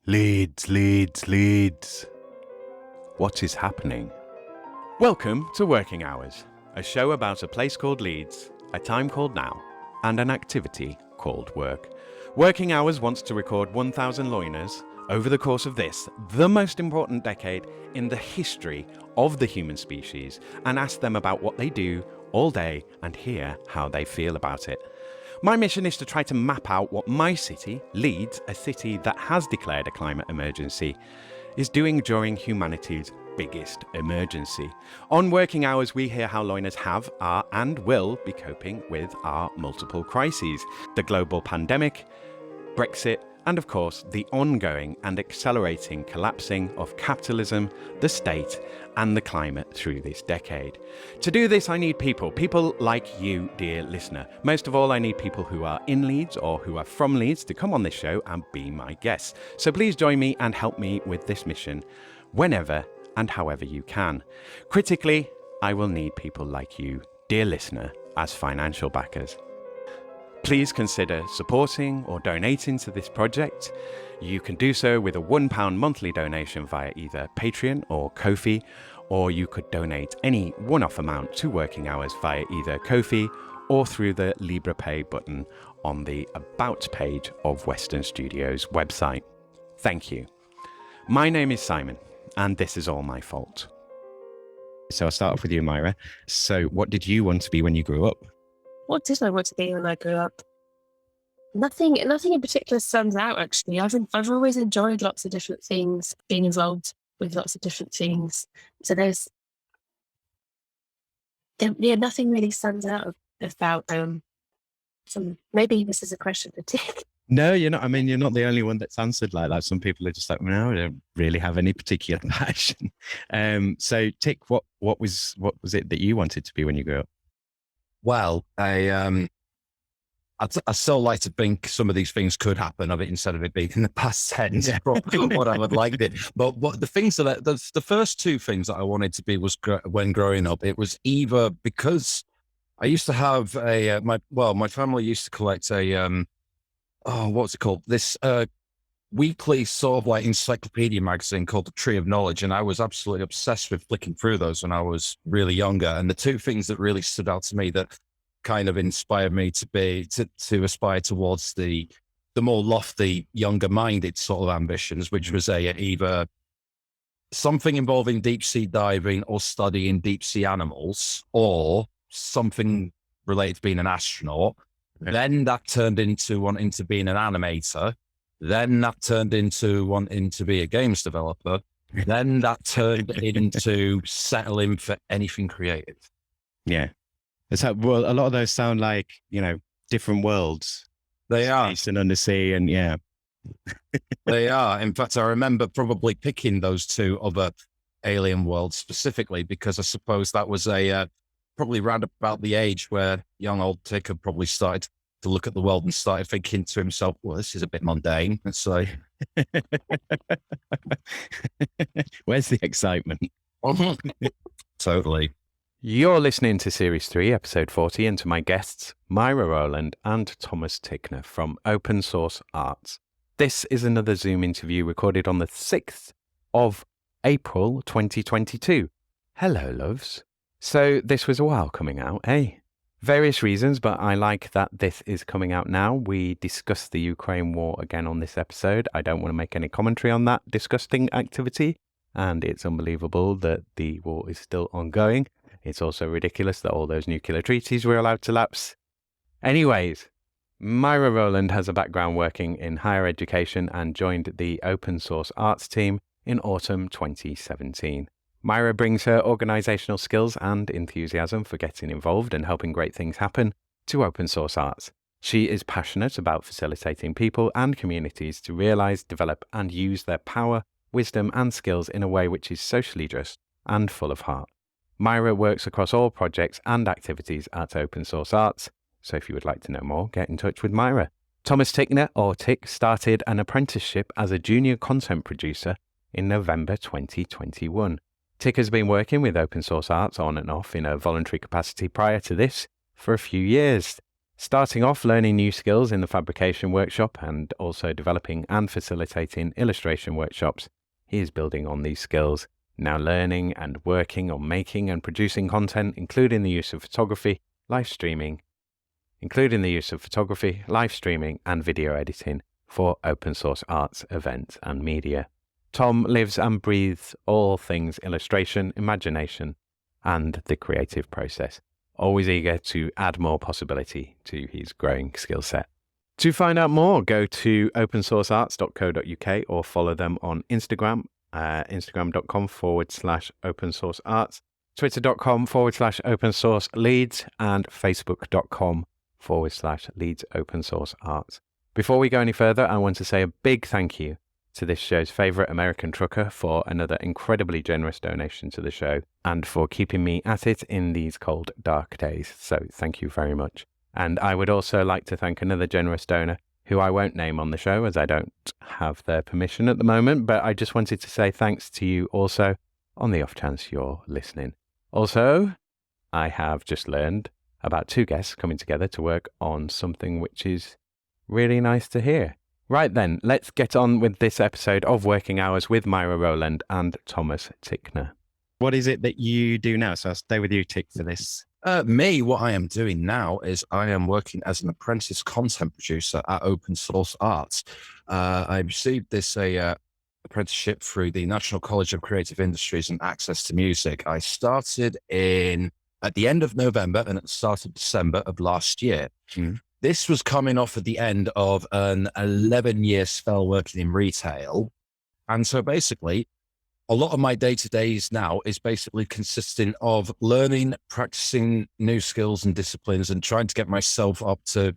Leeds, Leeds, Leeds. What is happening? Welcome to Working Hours, a show about a place called Leeds, a time called now, and an activity called work. Working Hours wants to record 1,000 loiners over the course of this, the most important decade in the history of the human species, and ask them about what they do all day and hear how they feel about it. My mission is to try to map out what my city, Leeds, a city that has declared a climate emergency, is doing during humanity's biggest emergency. On Working Hours, we hear how loiners have, are, and will be coping with our multiple crises: the global pandemic, Brexit, and of course, the ongoing and accelerating collapsing of capitalism, the state, and the climate through this decade. To do this, I need people like you, dear listener. Most of all, I need people who are in Leeds or who are from Leeds to come on this show and be my guests. So please join me and help me with this mission whenever and however you can. Critically, I will need people like you, dear listener, as financial backers. Please consider supporting or donating to this project. You can do so with a £1 monthly donation via either Patreon or Ko-fi, or you could donate any one-off amount to Working Hours via either Ko-fi or through the LibrePay button on the About page of Western Studios website. Thank you. My name is Simon, and this is all my fault. So I'll start off with you, Myra. So what did you want to be when you grew up? What did I want to be when I grew up? Nothing in particular stands out, actually. I've always enjoyed lots of different things, being involved with lots of different things. So nothing really stands out about maybe this is a question for Tick. No, you're not. I mean, you're not the only one that's answered like that. Some people are just like, no, I don't really have any particular passion. So Tick, what was it that you wanted to be when you grew up? Well, I still like to think some of these things could happen of it instead of it being in the past tense. What I would like it, but what the things that the first two things that I wanted to be was when growing up. It was either because I used to have my family used to collect what's it called? This weekly sort of like encyclopedia magazine called The Tree of Knowledge, and I was absolutely obsessed with flicking through those when I was really younger. And the two things that really stood out to me that kind of inspired me to aspire towards the more lofty, younger minded sort of ambitions, which was either something involving deep sea diving or studying deep sea animals, or something related to being an astronaut. Okay. Then that turned into wanting to be an animator. Then that turned into wanting to be a games developer. Then that turned into settling for anything creative. Yeah. Well, a lot of those sound like, different worlds. They are. Space and undersea, and yeah. They are. In fact, I remember probably picking those two other alien worlds specifically because I suppose that was probably round about the age where young old Tick had probably started to look at the world and started thinking to himself, well, this is a bit mundane. It's like, where's the excitement? Totally. You're listening to Series 3, Episode 40, and to my guests, Myra Rowland and Thomas Tickner from Open Source Arts. This is another Zoom interview recorded on the 6th of April 2022. Hello, loves. So this was a while coming out, eh? Various reasons, but I like that this is coming out now. We discussed the Ukraine war again on this episode. I don't want to make any commentary on that disgusting activity, and it's unbelievable that the war is still ongoing. It's also ridiculous that all those nuclear treaties were allowed to lapse. Anyways, Myra Rowland has a background working in higher education and joined the Open Source Arts team in autumn 2017. Myra brings her organisational skills and enthusiasm for getting involved and helping great things happen to open source arts. She is passionate about facilitating people and communities to realise, develop and use their power, wisdom and skills in a way which is socially just and full of heart. Myra works across all projects and activities at Open Source Arts, so if you would like to know more, get in touch with Myra. Thomas Tickner, or Tick, started an apprenticeship as a junior content producer in November 2021. Tick has been working with Open Source Arts on and off in a voluntary capacity prior to this for a few years. Starting off learning new skills in the fabrication workshop and also developing and facilitating illustration workshops, he is building on these skills, now learning and working on making and producing content, including the use of photography, live streaming, and video editing for open source arts, events and media. Tom lives and breathes all things illustration, imagination, and the creative process, always eager to add more possibility to his growing skill set. To find out more, go to opensourcearts.co.uk or follow them on Instagram, instagram.com/open source arts, twitter.com/open source leads, and facebook.com/leads open source arts. Before we go any further, I want to say a big thank you to this show's favourite American trucker for another incredibly generous donation to the show and for keeping me at it in these cold, dark days. So thank you very much. And I would also like to thank another generous donor who I won't name on the show as I don't have their permission at the moment, but I just wanted to say thanks to you also on the off chance you're listening. Also, I have just learned about 2 guests coming together to work on something which is really nice to hear. Right then, let's get on with this episode of Working Hours with Myra Rowland and Thomas Tickner. What is it that you do now? So I'll stay with you, Tick, for this. What I am doing now is I am working as an apprentice content producer at Open Source Arts. I received this apprenticeship through the National College of Creative Industries and Access to Music. I started at the end of November and at the start of December of last year. This was coming off at the end of an 11-year spell working in retail. And so basically, a lot of my day-to-days now is basically consisting of learning, practicing new skills and disciplines and trying to get myself up to,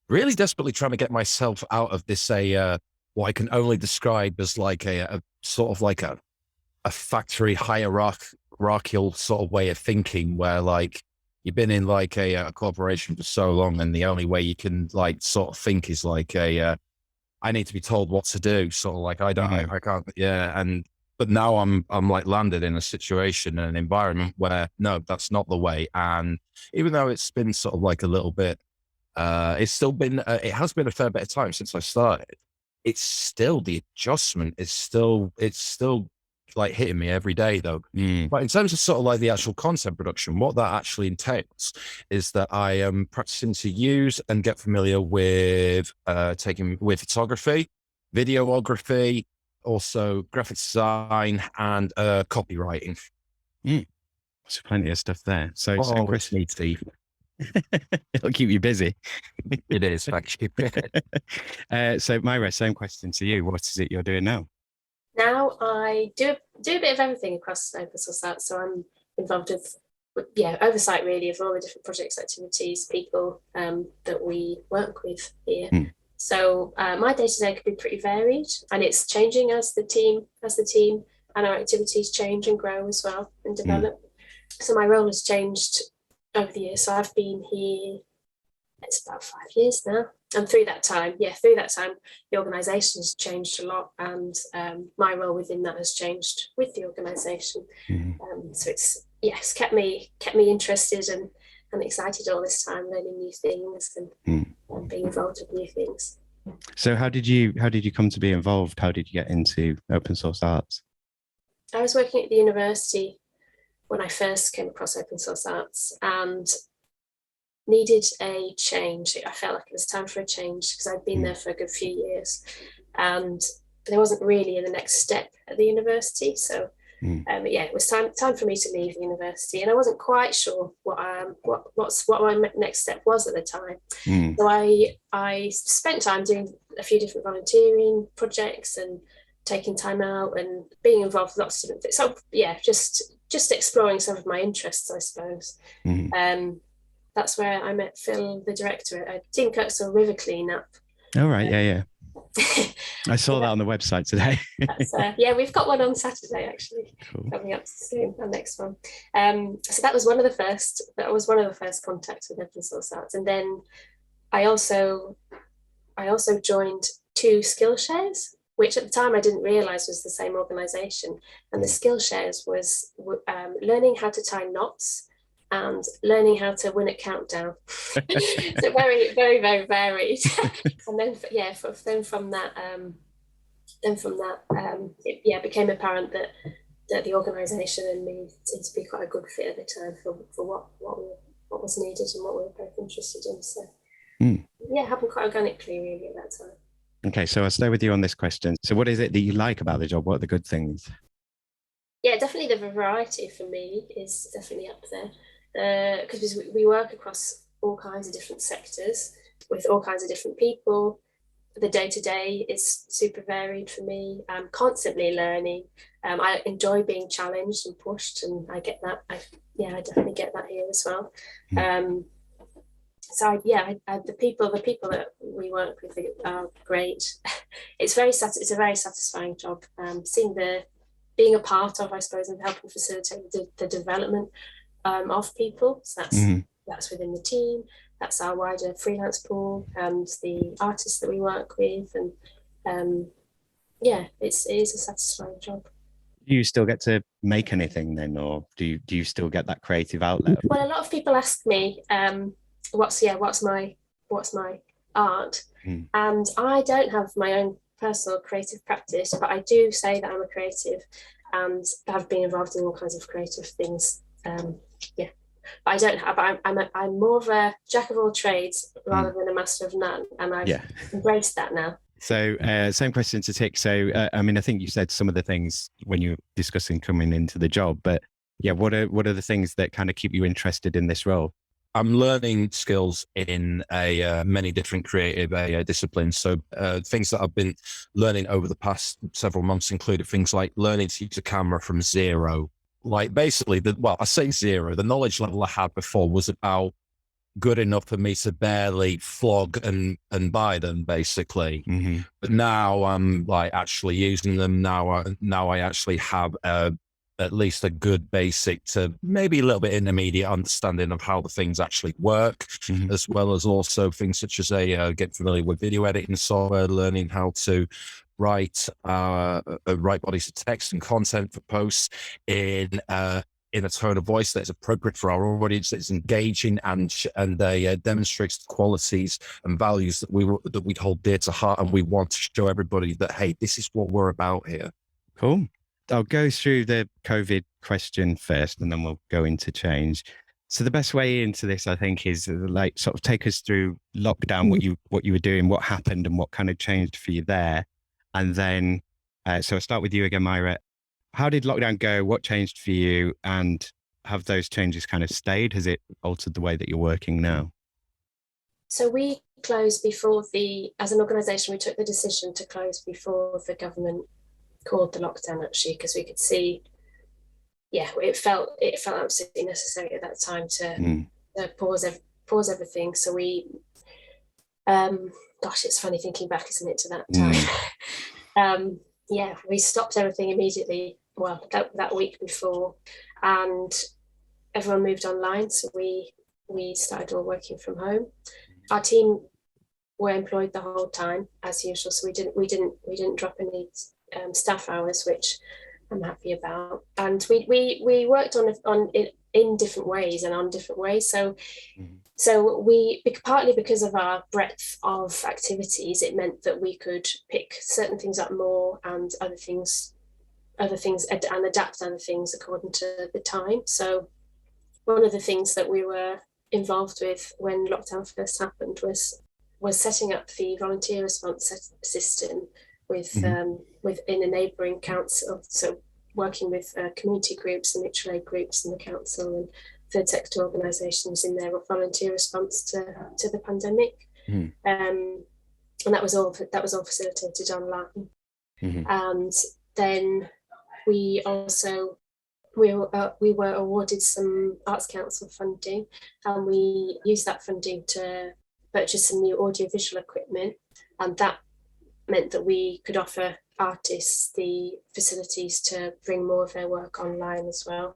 really desperately trying to get myself out of this, what I can only describe as like a sort of like a factory hierarchical sort of way of thinking where like, you've been in like a corporation for so long and the only way you can like sort of think is like I need to be told what to do. Sort of like, I can't. Yeah. But now I'm like landed in a situation and an environment where no, that's not the way. And even though it's been sort of like a little bit, it has been a fair bit of time since I started. It's still, the adjustment is still like hitting me every day though. But in terms of sort of like the actual content production, what that actually entails is that I am practicing to use and get familiar with with photography, videography, also graphic design and copywriting. So plenty of stuff there. So Chris needs to. It'll keep you busy. It is actually. So Myra, same question to you. What is it you're doing now? Now I do a bit of everything across Open Source Arts. So I'm involved with oversight really of all the different projects, activities, people that we work with here. So my day-to-day could be pretty varied, and it's changing as the team and our activities change and grow as well and develop. So my role has changed over the years. So I've been here, it's about 5 years now. And through that time, the organisation has changed a lot, and my role within that has changed with the organisation. So it's kept me interested and excited all this time, learning new things and being involved with new things. So how did you come to be involved? How did you get into Open Source Arts? I was working at the university when I first came across Open Source Arts and needed a change. I felt like it was time for a change because I'd been there for a good few years and there wasn't really a next step at the university. So it was time for me to leave the university, and I wasn't quite sure what my next step was at the time. So I spent time doing a few different volunteering projects and taking time out and being involved with lots of different things. So just exploring some of my interests, I suppose. That's where I met Phil, the director at Team Kirksall River Cleanup. Oh, right. Yeah. I saw that on the website today. We've got one on Saturday, actually, coming up soon, our next one. So that was one of the first contacts with Open Source Arts. And then I also joined 2 Skillshares, which at the time I didn't realise was the same organisation. And the Skillshares was learning how to tie knots and learning how to win at countdown. So very, very, very varied. And then, yeah, from that, it became apparent that the organisation and me seemed to be quite a good fit at the time for what was needed and what we were both interested in. So, yeah, it happened quite organically, really, at that time. Okay, so I'll stay with you on this question. So what is it that you like about the job? What are the good things? Yeah, definitely the variety for me is definitely up there, because we work across all kinds of different sectors with all kinds of different people. The day-to-day is super varied for me. I'm constantly learning. I enjoy being challenged and pushed, and I get that. I definitely get that here as well. The people that we work with are great. It's a very satisfying job. Being a part of, I suppose, and helping facilitate the development of people. So that's within the team. That's our wider freelance pool and the artists that we work with. And it is a satisfying job. Do you still get to make anything then, or do you still get that creative outlet? Well, a lot of people ask me, what's my art? And I don't have my own personal creative practice, but I do say that I'm a creative and have been involved in all kinds of creative things. But I don't have. I'm more of a jack of all trades rather than a master of none, and I've embraced that now. So, same question to Tick. So, I think you said some of the things when you were discussing coming into the job, but yeah, what are the things that kind of keep you interested in this role? I'm learning skills in many different creative disciplines. So things that I've been learning over the past several months included things like learning to use a camera from zero. Like basically, I say zero. The knowledge level I had before was about good enough for me to barely flog and buy them, basically. But now I'm like actually using them. Now I actually have at least a good basic to maybe a little bit intermediate understanding of how the things actually work, as well as also things such as get familiar with video editing software, learning how to write bodies of text and content for posts in a tone of voice that is appropriate for our audience, that's engaging and demonstrates the qualities and values that we hold dear to heart, and we want to show everybody that, hey, this is what we're about here. Cool. I'll go through the COVID question first, and then we'll go into change. So the best way into this, I think, is like sort of take us through lockdown, what you were doing, what happened, and what kind of changed for you there. And then, so I'll start with you again, Myra. How did lockdown go? What changed for you? And have those changes kind of stayed? Has it altered the way that you're working now? So we closed as an organisation, we took the decision to close before the government called the lockdown, actually, because we could see, it felt absolutely necessary at that time to pause everything. So we, it's funny thinking back, isn't it, to that time. We stopped everything immediately. Well, that week before, and everyone moved online. So we started all working from home. Our team were employed the whole time as usual. So we didn't drop any staff hours, which I'm happy about. And we worked on it in different ways and on different ways. So we, partly because of our breadth of activities, it meant that we could pick certain things up more and other things, and adapt other things according to the time. So one of the things that we were involved with when lockdown first happened was setting up the volunteer response system within a neighbouring council. So working with community groups and mutual aid groups in the council and third sector organisations in their volunteer response to the pandemic, and that was all facilitated online. And then we were awarded some Arts Council funding, and we used that funding to purchase some new audiovisual equipment, and that meant that we could offer artists the facilities to bring more of their work online as well.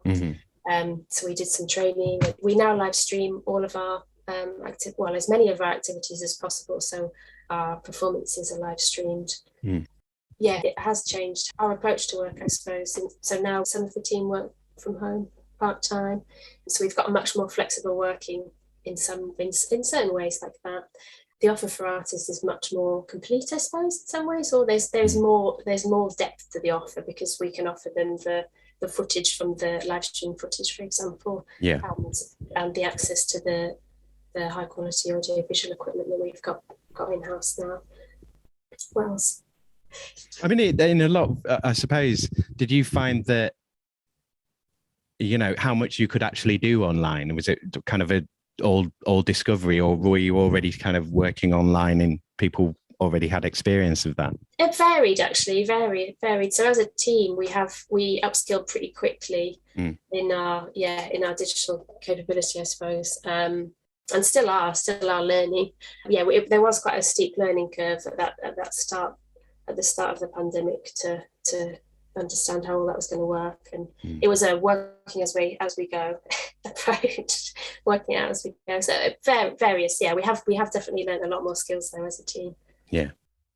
So we did some training. We now live stream all of our as many of our activities as possible. So our performances are live streamed. It has changed our approach to work, I suppose. And so now some of the team work from home part-time. So we've got a much more flexible working in certain ways like that. The offer for artists is much more complete, I suppose, in some ways, or there's more depth to the offer, because we can offer them the footage from the live stream footage, for example, and the access to the high quality audio visual equipment that we've got in-house now. What else? I mean, in a lot, I suppose, did you find that, how much you could actually do online? Was it kind of all discovery, or were you already kind of working online and people already had experience of that? It varied, actually, varied. So as a team, we upskilled pretty quickly in our digital capability, I suppose, and still are learning. Yeah, there was quite a steep learning curve at the start of the pandemic to understand how all that was going to work, and it was a working as we go approach, working out as we go. So various, we have definitely learned a lot more skills there as a team. Yeah.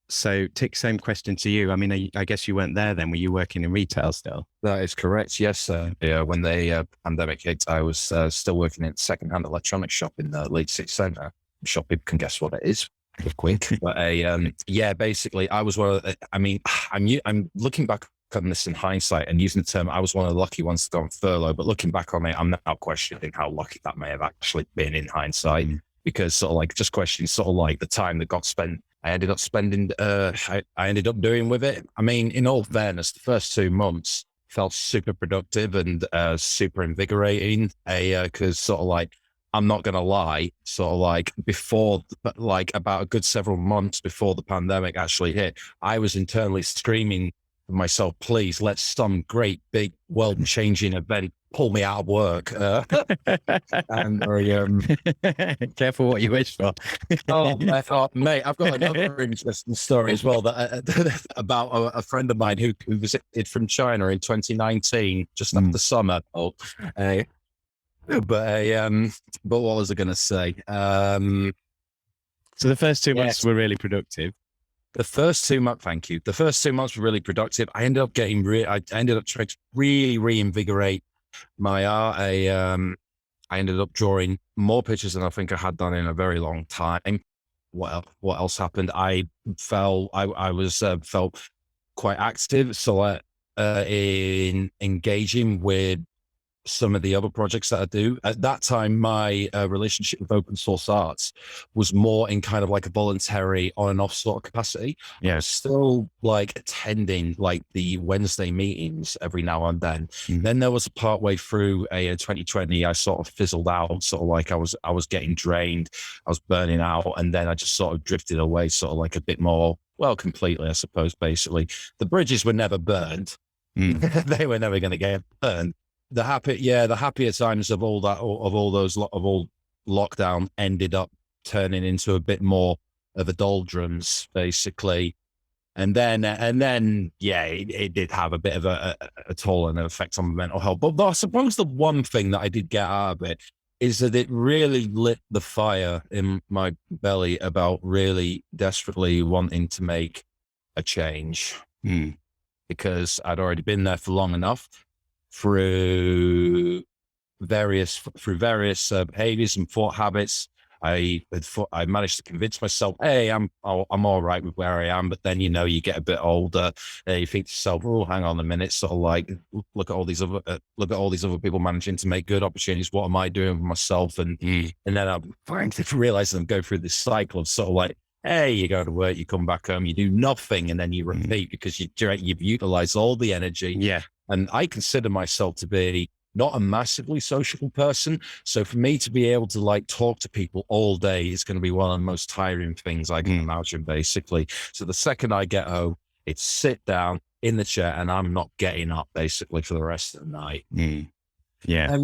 So, Tick, same question to you. I mean, I guess you weren't there then. Were you working in retail still? That is correct. Yes. When the pandemic hit, I was still working in a second-hand electronics shop in the Leeds City Centre. I'm sure people can guess what it is. Quick. But basically, I was one of the, I'm looking back on this in hindsight and using the term, I was one of the lucky ones to go on furlough. But looking back on it, I'm now questioning how lucky that may have actually been in hindsight, because sort of like just questioning sort of like the time that got spent. I ended up spending, I ended up doing with it. I mean, in all fairness, the first 2 months felt super productive and super invigorating. Because sort of like, I'm not going to lie, sort of like before, like about a good several months before the pandemic actually hit, I was internally screaming for myself, please, let some great big world-changing event pull me out of work. And careful what you wish for. Mate, I've got another interesting story as well that about a friend of mine who visited from China in 2019, just after summer. But what was I going to say? So the first 2 months were really productive. The first 2 months, thank you. The first 2 months were really productive. I ended up I ended up trying to really reinvigorate my art. I ended up drawing more pictures than I think I had done in a very long time. What else happened? I felt quite active, so in engaging with some of the other projects that I do. At that time, my relationship with open source arts was more in kind of like a voluntary on and off sort of capacity. Yeah. I was still like attending like the Wednesday meetings every now and then. Then there was a part way through 2020, I sort of fizzled out, sort of like I was getting drained, I was burning out, and then I just sort of drifted away, sort of like a bit more, well, completely, I suppose. Basically, the bridges were never burned. They were never going to get burned. The happier times of all lockdown ended up turning into a bit more of a doldrums, basically. And then, it did have a bit of a toll and an effect on my mental health. But I suppose the one thing that I did get out of it is that it really lit the fire in my belly about really desperately wanting to make a change, because I'd already been there for long enough. Through various behaviors and thought habits, I managed to convince myself, hey, I'm all right with where I am. But then, you get a bit older, you think to yourself, oh, hang on a minute, sort of like, look at all these other people managing to make good opportunities. What am I doing for myself? And then I'm finally realizing I'm going through this cycle of sort of like, hey, you go to work, you come back home, you do nothing, and then you repeat because you've utilized all the energy. Yeah. And I consider myself to be not a massively sociable person. So for me to be able to like talk to people all day is going to be one of the most tiring things I can imagine, basically. So the second I get home, it's sit down in the chair and I'm not getting up basically for the rest of the night. Yeah.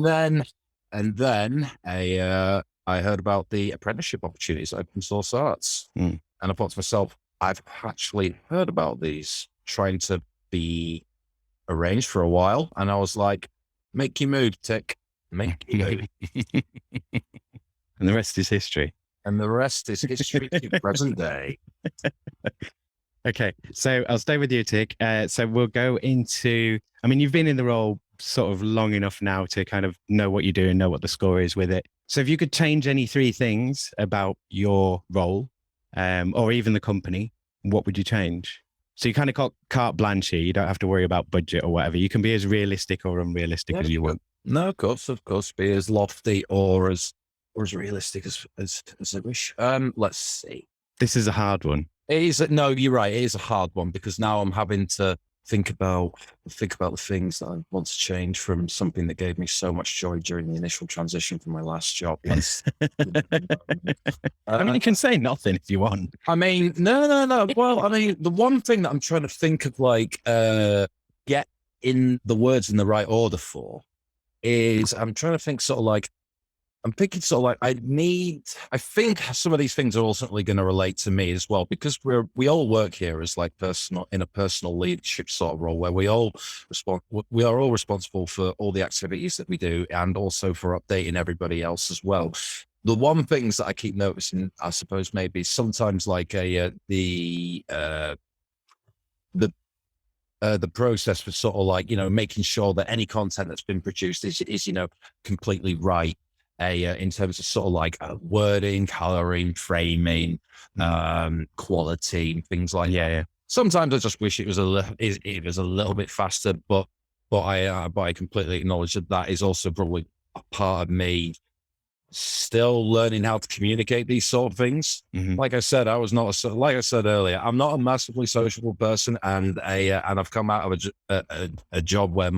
And then I heard about the apprenticeship opportunities at Open Source Arts. And I thought to myself, I've actually heard about these, trying to be arranged for a while. And I was like, make your move, Tick. Make your move. And the rest is history. And the rest is history to present day. Okay, so I'll stay with you, Tick. So we'll go into, I mean, you've been in the role sort of long enough now to kind of know what you're doing, know what the score is with it. So if you could change any three things about your role, or even the company, what would you change? So you kind of got carte blanche here. You don't have to worry about budget or whatever. You can be as realistic or unrealistic as you want. No, of course, be as lofty or as realistic as I wish. Let's see. This is a hard one. It is. No, you're right. It is a hard one because now I'm having to think about the things that I want to change from something that gave me so much joy during the initial transition from my last job. I mean, you can say nothing if you want. I mean, no. Well, I mean, the one thing that I'm trying to think of, like, get in the words in the right order for is I'm trying to think sort of like, I'm thinking sort of like I think some of these things are ultimately going to relate to me as well, because we all work here as like in a personal leadership sort of role where we are all responsible for all the activities that we do and also for updating everybody else as well. The one things that I keep noticing, I suppose, maybe sometimes like the process for sort of like, making sure that any content that's been produced is completely right. In terms of sort of like wording, coloring, framing, quality, things like that. Yeah. Sometimes I just wish it was a little bit faster, but I completely acknowledge that is also probably a part of me still learning how to communicate these sort of things. Mm-hmm. Like I said, like I said earlier, I'm not a massively sociable person, and I've come out of a job where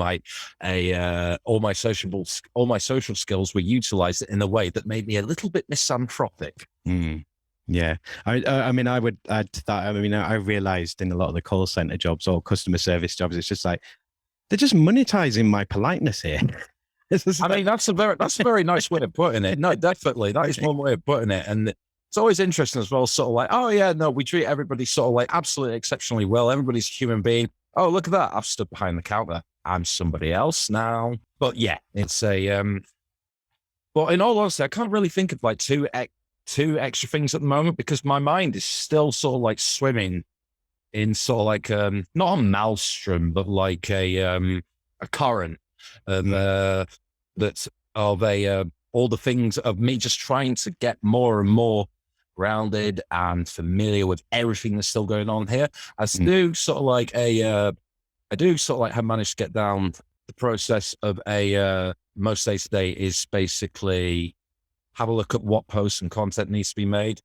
all my social skills were utilized in a way that made me a little bit misanthropic. Mm. Yeah. I mean, I would add to that. I mean, I realized in a lot of the call center jobs or customer service jobs, it's just like, they're just monetizing my politeness here. I mean, that's a very nice way of putting it. No, definitely. That is one way of putting it. And it's always interesting as well, sort of like, oh yeah, no, we treat everybody sort of like absolutely exceptionally well. Everybody's a human being. Oh, look at that. I've stood behind the counter. I'm somebody else now. But yeah, it's but in all honesty, I can't really think of like two extra things at the moment because my mind is still sort of like swimming in sort of like, not a maelstrom, but like a current. That's of all the things of me just trying to get more and more grounded and familiar with everything that's still going on here. I do sort of like have managed to get down the process of most days today is basically have a look at what posts and content needs to be made,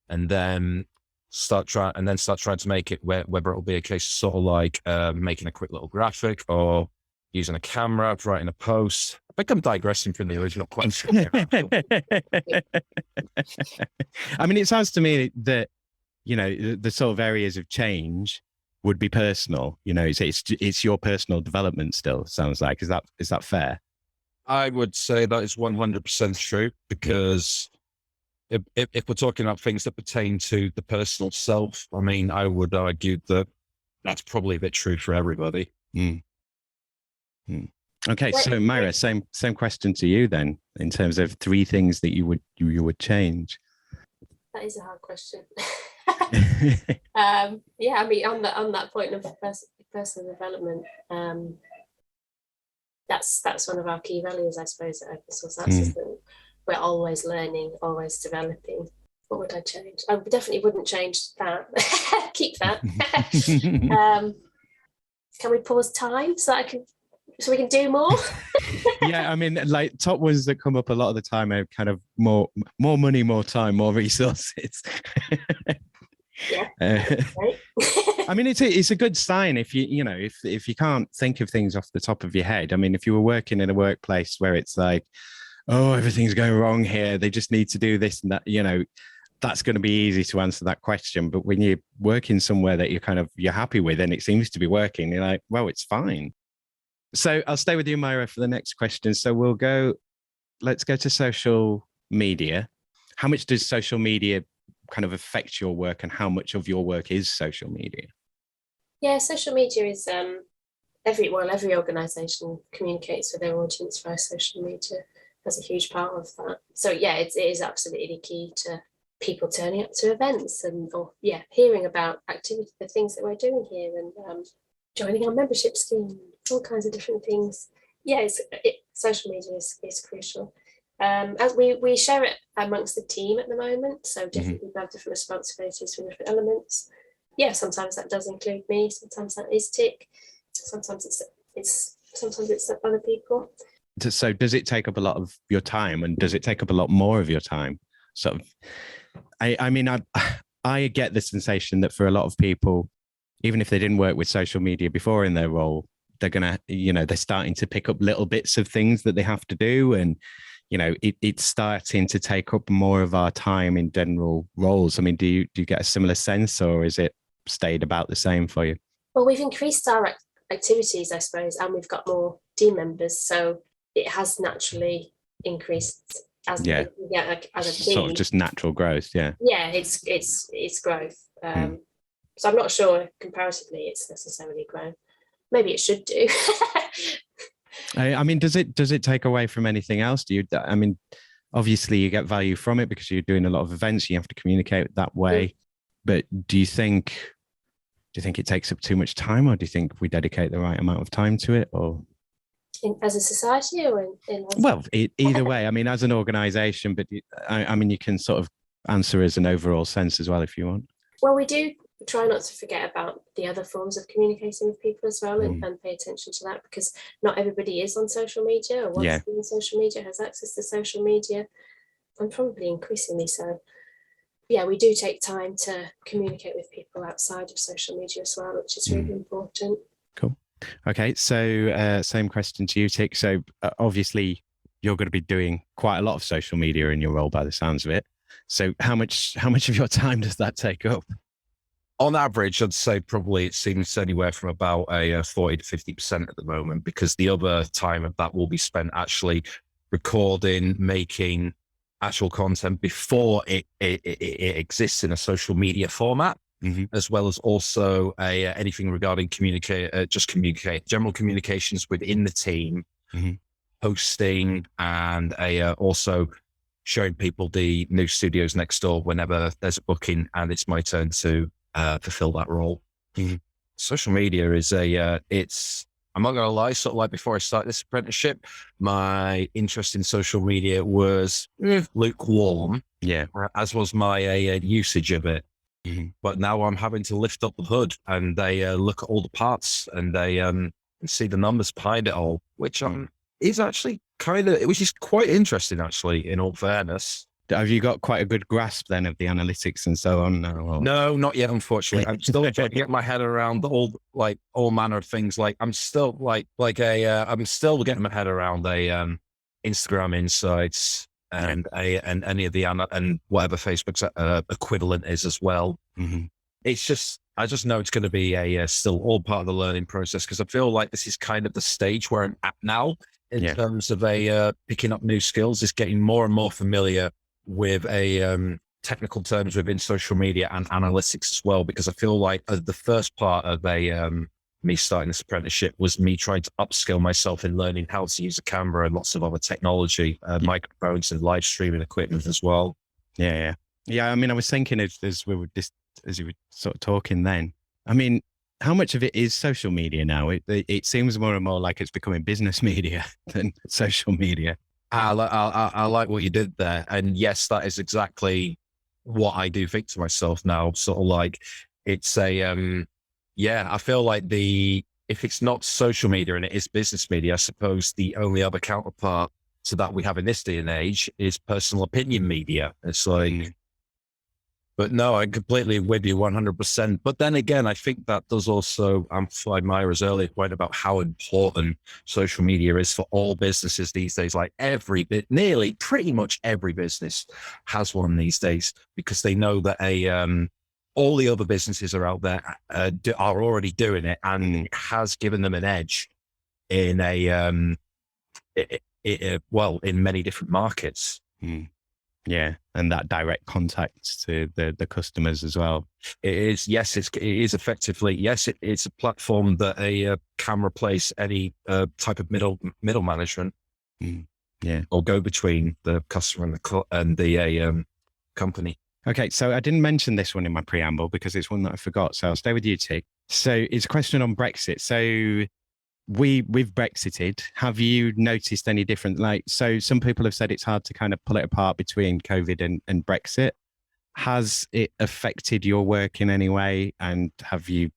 and then start trying to make it whether it'll be a case of sort of like making a quick little graphic or using a camera, writing a post. I think I'm digressing from the original question. I mean, it sounds to me that, the sort of areas of change would be personal. It's your personal development still, sounds like. Is that fair? I would say that is 100% true, because if we're talking about things that pertain to the personal self, I mean, I would argue that that's probably a bit true for everybody. Mm. Okay, so Myra, same question to you then, in terms of three things that you would change. That is a hard question. I mean, on that point of personal development, that's one of our key values, I suppose, at Open Source Access, that we're always learning, always developing. What would I change? I definitely wouldn't change that. Keep that. Can we pause time so we can do more? Yeah, I mean, like top ones that come up a lot of the time are kind of more money, more time, more resources. Yeah. Right. I mean, it's a good sign if if you can't think of things off the top of your head. I mean, if you were working in a workplace where it's like, oh, everything's going wrong here, they just need to do this and that, that's going to be easy to answer that question. But when you're working somewhere that you're happy with and it seems to be working, you're like, well, it's fine. So I'll stay with you, Myra, for the next question. So let's go to social media. How much does social media kind of affect your work, and how much of your work is social media? Yeah, social media is every organisation communicates with their audience via social media. That's a huge part of that. So yeah, it is absolutely key to people turning up to events or hearing about the things that we're doing here, and joining our membership scheme, all kinds of different things. Yeah, social media is crucial. As we share it amongst the team at the moment, so different people have different responsibilities for different elements. Yeah, sometimes that does include me. Sometimes that is Tick. Sometimes it's other people. So does it take up a lot of your time, and does it take up a lot more of your time? Sort of, I mean, I get the sensation that for a lot of people, even if they didn't work with social media before in their role, they're gonna, they're starting to pick up little bits of things that they have to do, and it's starting to take up more of our time in general roles. I mean, do you get a similar sense, or is it stayed about the same for you? Well, we've increased our activities, I suppose, and we've got more team members, so it has naturally increased as a team. Sort of just natural growth. Yeah, it's growth. So I'm not sure comparatively it's necessarily grown. Maybe it should do. I mean, does it take away from anything else? I mean, obviously you get value from it because you're doing a lot of events, you have to communicate that way. But do you think it takes up too much time, or do you think we dedicate the right amount of time to it, or as a society, or in well, either way? I mean, as an organisation, but I mean, you can sort of answer as an overall sense as well if you want. Well, we do try not to forget about the other forms of communicating with people as well, and pay attention to that, because not everybody is on social media or wants to be on social media, has access to social media, and probably increasingly so. Yeah, we do take time to communicate with people outside of social media as well, which is really important. Cool. Okay, so same question to you, Tick. So obviously you're going to be doing quite a lot of social media in your role by the sounds of it. So how much of your time does that take up? On average, I'd say probably it seems anywhere from about a 40 to 50% at the moment, because the other time of that will be spent actually recording, making actual content before it exists in a social media format, as well as also anything regarding general communications within the team, hosting, and also showing people the new studios next door whenever there's a booking and it's my turn to fulfill that role. Social media is I'm not going to lie, sort of like before I started this apprenticeship, my interest in social media was lukewarm, as was my usage of it. But now I'm having to lift up the hood and they look at all the parts and they see the numbers behind it all, which is actually which is quite interesting, actually, in all fairness. Have you got quite a good grasp then of the analytics and so on? No, not yet, unfortunately. I'm still trying to get my head around all manner of things. Like I'm still I'm still getting my head around Instagram Insights and any of the and whatever Facebook's equivalent is as well. It's just, I just know it's going to be still all part of the learning process, because I feel like this is kind of the stage where I'm at now in terms of picking up new skills, is getting more and more familiar with technical terms within social media and analytics as well, because I feel like the first part of me starting this apprenticeship was me trying to upskill myself in learning how to use a camera and lots of other technology, microphones and live streaming equipment as well. Yeah. I mean, I was thinking as you were sort of talking then, I mean, how much of it is social media now? It seems more and more like it's becoming business media than social media. I like what you did there. And yes, that is exactly what I do think to myself now. Sort of like it's I feel like if it's not social media and it is business media, I suppose the only other counterpart to that we have in this day and age is personal opinion media. It's like, but no, I'm completely with you 100%. But then again, I think that does also amplify Myra's earlier point about how important social media is for all businesses these days. Like nearly pretty much every business has one these days, because they know that all the other businesses are out there are already doing it, and it has given them an edge in in many different markets. Yeah, and that direct contact to the customers as well. It is, yes, it is effectively, yes, it's a platform that can replace any type of middle management, or go between the customer and the company. Okay, so I didn't mention this one in my preamble because it's one that I forgot, so I'll stay with you, Tick. So it's a question on Brexit. So we've Brexited. Have you noticed any different? Like, so some people have said it's hard to kind of pull it apart between COVID and Brexit. Has it affected your work in any way? And have you,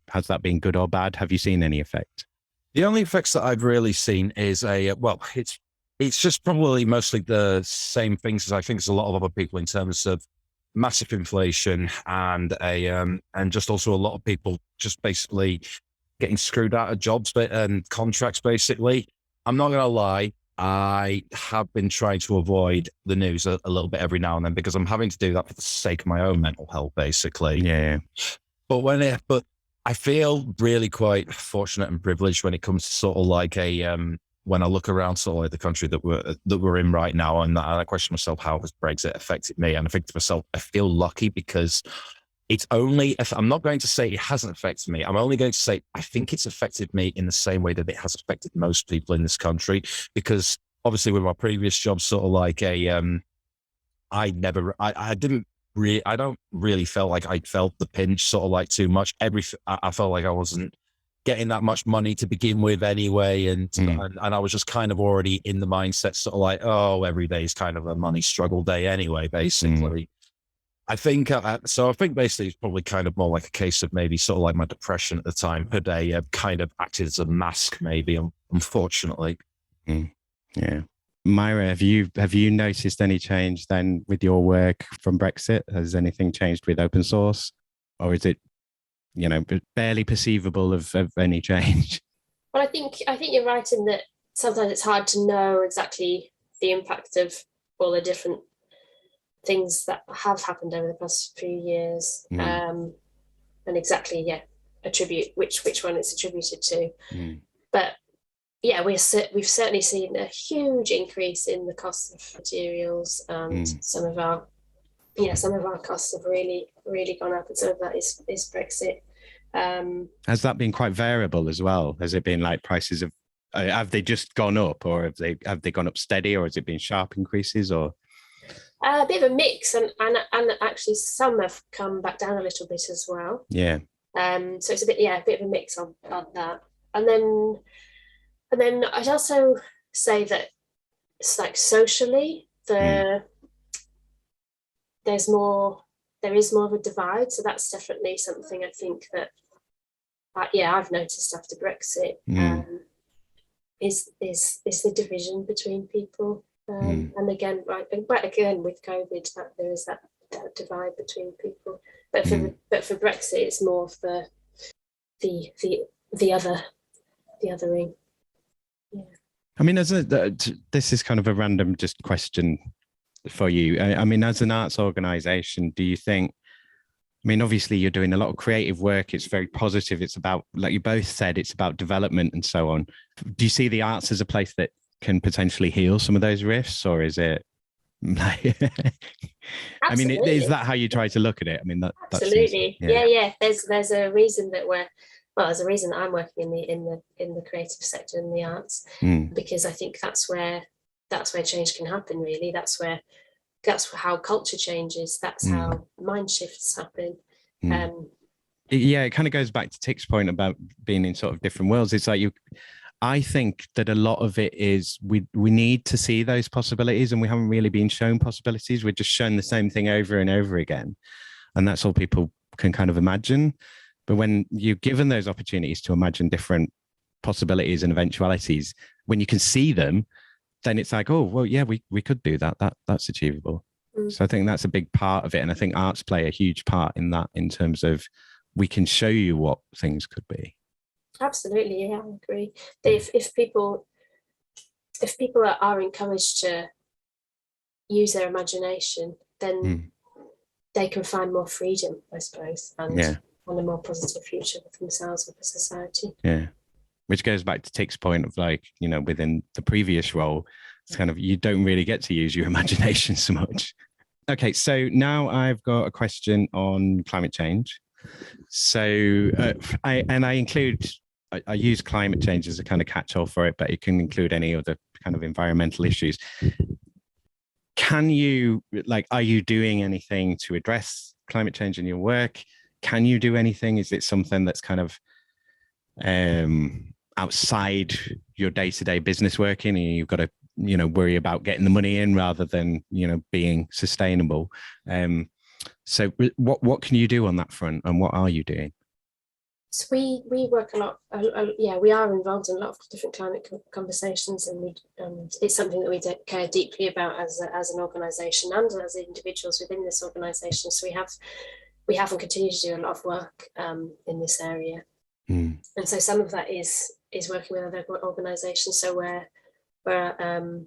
has that been good or bad? Have you seen any effect? The only effects that I've really seen is it's just probably mostly the same things as I think as a lot of other people in terms of massive inflation and just also a lot of people just basically getting screwed out of jobs and contracts. Basically, I'm not going to lie. I have been trying to avoid the news a little bit every now and then because I'm having to do that for the sake of my own mental health, basically. Yeah. But I feel really quite fortunate and privileged when it comes to sort of like when I look around sort of like the country that we're in right now, and I question myself, how has Brexit affected me? And I think to myself, I feel lucky because I'm not going to say it hasn't affected me. I'm only going to say I think it's affected me in the same way that it has affected most people in this country. Because obviously, with my previous job, sort of like I don't really feel like I felt the pinch sort of like too much. I felt like I wasn't getting that much money to begin with anyway. And I was just kind of already in the mindset sort of like, oh, every day is kind of a money struggle day anyway, basically. I think basically it's probably kind of more like a case of maybe sort of like my depression at the time had kind of acted as a mask, maybe, unfortunately. Yeah. Myra, have you noticed any change then with your work from Brexit? Has anything changed with open source, or is it, barely perceivable of any change? Well, I think you're right in that sometimes it's hard to know exactly the impact of all the different things that have happened over the past few years, and exactly attribute which one it's attributed to. But yeah, we've certainly seen a huge increase in the cost of materials, and some of our costs have really gone up, and some of that is Brexit. Has that been quite variable as well? Has it been like prices have they just gone up, or have they gone up steady, or has it been sharp increases, or? A bit of a mix, and actually some have come back down a little bit as well. Yeah. So it's a bit of a mix on that, and then I'd also say that it's like socially there is more of a divide. So that's definitely something I think that I've noticed after Brexit is the division between people. And again, with COVID, that there is that divide between people. But for Brexit, it's more of the othering. Yeah. I mean, this is kind of a random just question for you. I mean, as an arts organisation, do you think? I mean, obviously, you're doing a lot of creative work. It's very positive. It's about, like you both said, it's about development and so on. Do you see the arts as a place that can potentially heal some of those rifts, or is it like, I mean, is that how you try to look at it? I mean, absolutely. Yeah. There's a reason that there's a reason that I'm working in the creative sector and the arts, because I think that's where change can happen. Really, that's how culture changes. That's how mind shifts happen. It kind of goes back to Tick's point about being in sort of different worlds. It's like I think that a lot of it is we need to see those possibilities, and we haven't really been shown possibilities. We're just shown the same thing over and over again, and that's all people can kind of imagine. But when you're given those opportunities to imagine different possibilities and eventualities, when you can see them, then it's like, oh, well, yeah, we could do that. That's achievable. So I think that's a big part of it. And I think arts play a huge part in that, in terms of we can show you what things could be. Absolutely, yeah, I agree. If people are encouraged to use their imagination, then they can find more freedom, I suppose, and a more positive future for themselves and for society. Yeah. Which goes back to Tick's point of, like, within the previous role, it's kind of, you don't really get to use your imagination so much. Okay, so now I've got a question on climate change. So I use climate change as a kind of catch-all for it, but it can include any other kind of environmental issues. Can you, are you doing anything to address climate change in your work? Can you do anything? Is it something that's kind of, outside your day-to-day business working, and you've got to, worry about getting the money in rather than, being sustainable. So what can you do on that front, and what are you doing? So we work a lot. We are involved in a lot of different climate conversations, and it's something that we care deeply about as an organisation and as individuals within this organisation. So we have and continue to do a lot of work in this area, and so some of that is working with other organisations. So we're on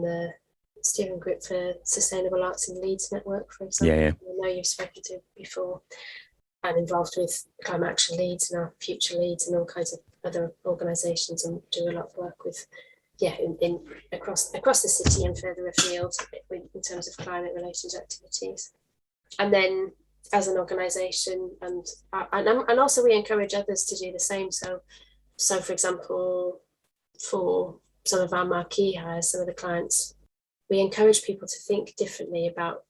the steering group for Sustainable Arts in Leeds Network, for example. Yeah. I know you've spoken to before, and involved with Climate Action Leeds and our Future Leeds and all kinds of other organisations, and do a lot of work with, in across the city and further afield in terms of climate related activities. And then as an organisation, and also we encourage others to do the same. So for example, for some of our marquee hires, some of the clients, we encourage people to think differently about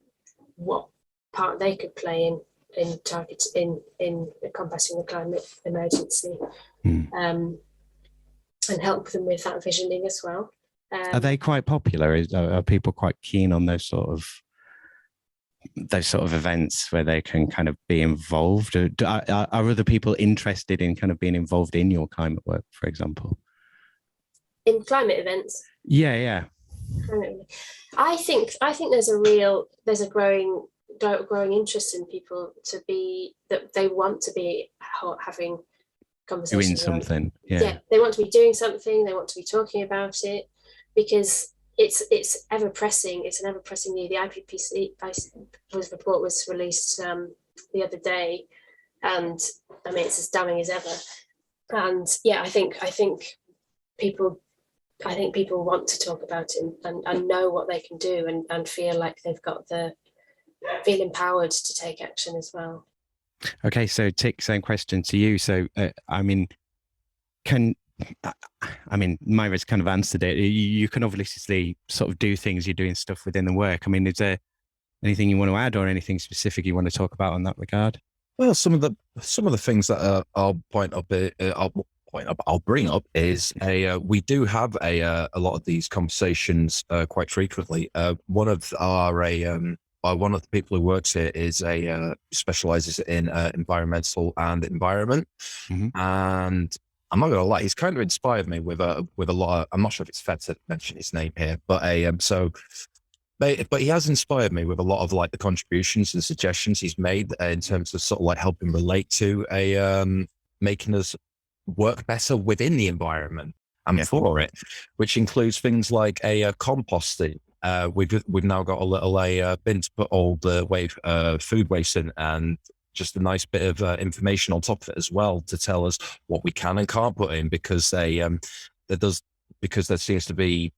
what part they could play in combating the climate emergency, and help them with that visioning as well. Are they quite popular? Are people quite keen on those sort of events where they can kind of be involved? Or are other people interested in kind of being involved in your climate work, for example? In climate events? Yeah. I think there's a growing interest in people that they want to be having conversations. Doing something. Yeah, they want to be doing something. They want to be talking about it, because it's ever pressing. It's an ever pressing need. The IPCC report was released the other day, and I mean it's as damning as ever. And yeah, I think people want to talk about it and know what they can do, and feel like they've got feel empowered to take action as well. Okay, so Tick, same question to you. So, Myra's kind of answered it. You can obviously sort of do things. You're doing stuff within the work. I mean, is there anything you want to add, or anything specific you want to talk about in that regard? Well, some of the things that I'll bring up is we do have a lot of these conversations quite frequently. One of the people who works here is specializes in environmental and environment, and I'm not gonna lie, he's kind of inspired me with a lot of, I'm not sure if it's fair to mention his name here, but but he has inspired me with a lot of like the contributions and suggestions he's made in terms of sort of like helping relate to making us work better within the environment and for it, which includes things like composting. We've now got a little bin to put all the food waste in, and just a nice bit of information on top of it as well to tell us what we can and can't put in, because there seems to be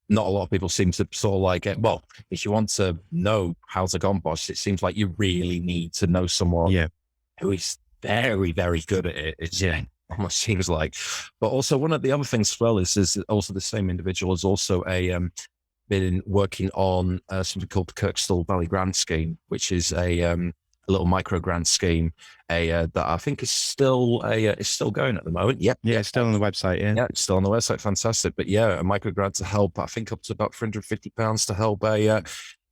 not a lot of people seem to sort of like well, if you want to know how to compost, it seems like you really need to know someone who is very, very good at it. It's almost seems like. But also one of the other things as well is also the same individual is also been working on something called the Kirkstall Valley Grant Scheme, which is a little micro grant scheme that I think is still going at the moment. Yep. Yeah, it's still on the website. Yeah, it's still on the website. Fantastic. But yeah, a micro grant to help, I think up to about £350 to help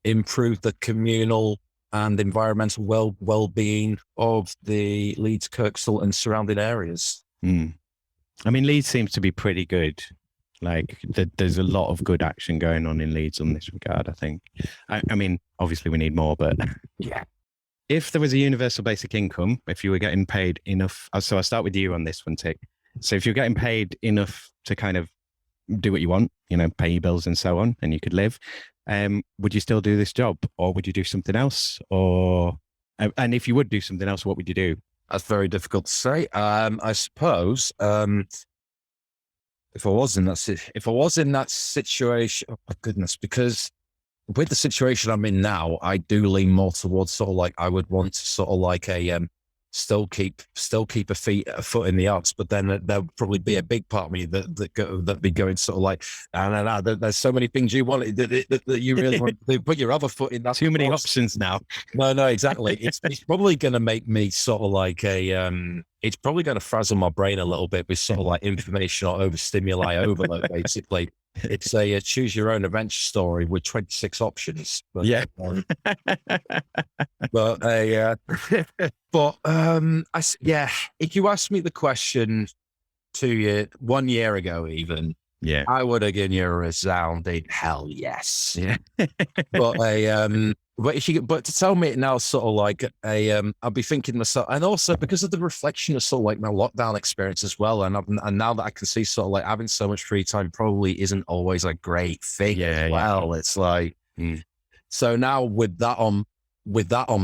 improve the communal and environmental well-being of the Leeds, Kirkstall and surrounding areas. I mean, Leeds seems to be pretty good. Like there's a lot of good action going on in Leeds on this regard, I think. I mean, obviously we need more, but yeah. If there was a universal basic income, if you were getting paid enough, so I'll start with you on this one, Tick. So if you're getting paid enough to kind of do what you want, pay your bills and so on, and you could live, would you still do this job, or would you do something else? And if you would do something else, what would you do? That's very difficult to say. I suppose if I was in that situation, oh my goodness, because with the situation I'm in now, I do lean more towards sort of like I would want to sort of like still keep a foot in the odds, but then there'll probably be a big part of me that be going sort of like, no, there's so many things you want that you really want to put your other foot in. That's Too many options now. No, exactly. It's probably going to make me sort of like it's probably going to frazzle my brain a little bit with sort of like informational overstimuli overload, basically. It's a choose your own adventure story with 26 options. But, Yeah. if you asked me the question 1 year ago, even, Yeah. I would have given you a resounding hell yes. Yeah. But to tell me it now, sort of like I'll be thinking to myself, and also because of the reflection of sort of like my lockdown experience as well, and now that I can see sort of like having so much free time probably isn't always a great thing. It's like, so now with that on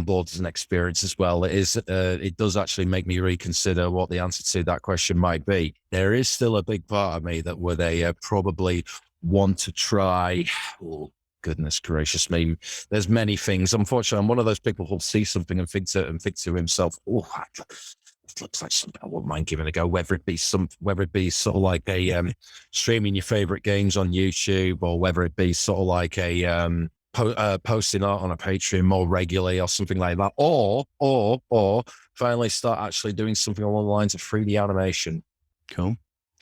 board as an experience as well, it does actually make me reconsider what the answer to that question might be. There is still a big part of me that would probably want to try. Oh, goodness gracious me. There's many things. Unfortunately, I'm one of those people who'll see something and think to himself, oh, it looks like something I wouldn't mind giving a go, whether it be sort of like a streaming your favorite games on YouTube, or whether it be sort of like a posting art on a Patreon more regularly or something like that, or finally start actually doing something along the lines of 3D animation. Cool.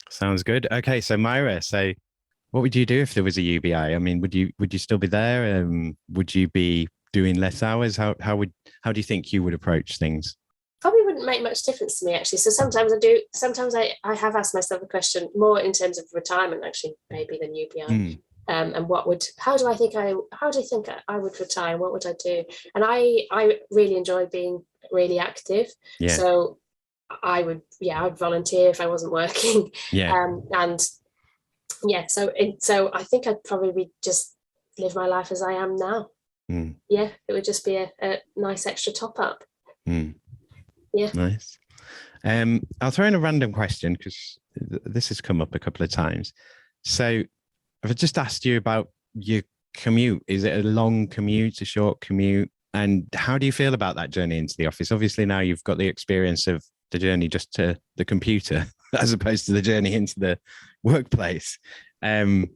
Sounds good. Okay, so Myra, what would you do if there was a UBI? I mean, would you still be there? Would you be doing less hours? How do you think you would approach things? Probably wouldn't make much difference to me, actually. So sometimes I do. Sometimes I have asked myself a question more in terms of retirement, actually, maybe than UBI. And how do you think I would retire? What would I do? And I really enjoy being really active. Yeah. So I'd volunteer if I wasn't working. Yeah. So I think I'd probably just live my life as I am now. Yeah, it would just be a nice extra top up. Yeah. Nice. I'll throw in a random question because this has come up a couple of times. So I've just asked you about your commute. Is it a long commute, a short commute? And how do you feel about that journey into the office? Obviously, now you've got the experience of the journey just to the computer as opposed to the journey into the workplace. Have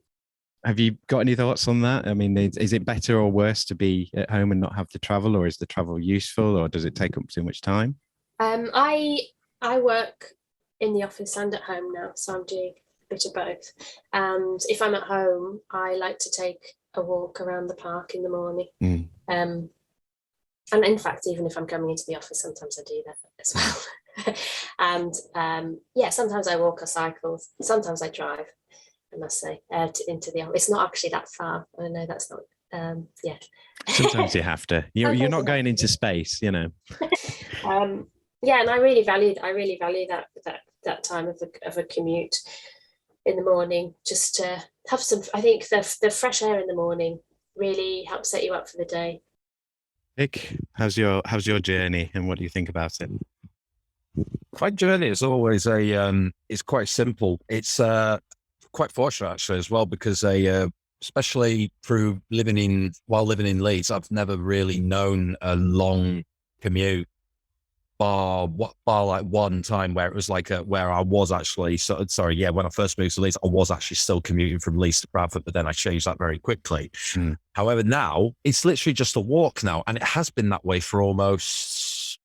you got any thoughts on that? I mean, is it better or worse to be at home and not have to travel, or is the travel useful, or does it take up too much time? I work in the office and at home now, so I'm doing a bit of both. And if I'm at home, I like to take a walk around the park in the morning. And in fact, even if I'm coming into the office, sometimes I do that as well. And sometimes I walk or cycle. Sometimes I drive, I must say, into the office. It's not actually that far. I know that's not. Sometimes you have to. You're not going into space, you know. And I really value that time of a commute in the morning, just to have some. I think the fresh air in the morning really helps set you up for the day. Vic, how's your journey, and what do you think about it? My journey is always it's quite simple. It's quite fortunate actually as well, because especially through living in Leeds, I've never really known a long commute, bar like one time where it was like where I was actually when I first moved to Leeds, I was actually still commuting from Leeds to Bradford, but then I changed that very quickly. However, now it's literally just a walk now, and it has been that way for almost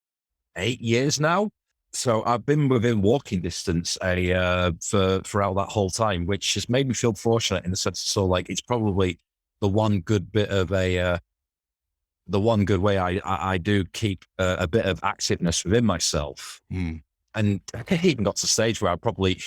8 years now. So I've been within walking distance throughout that whole time, which has made me feel fortunate in the sense, so like it's probably the one good bit of the one good way I do keep a bit of activeness within myself. And I even got to the stage where I probably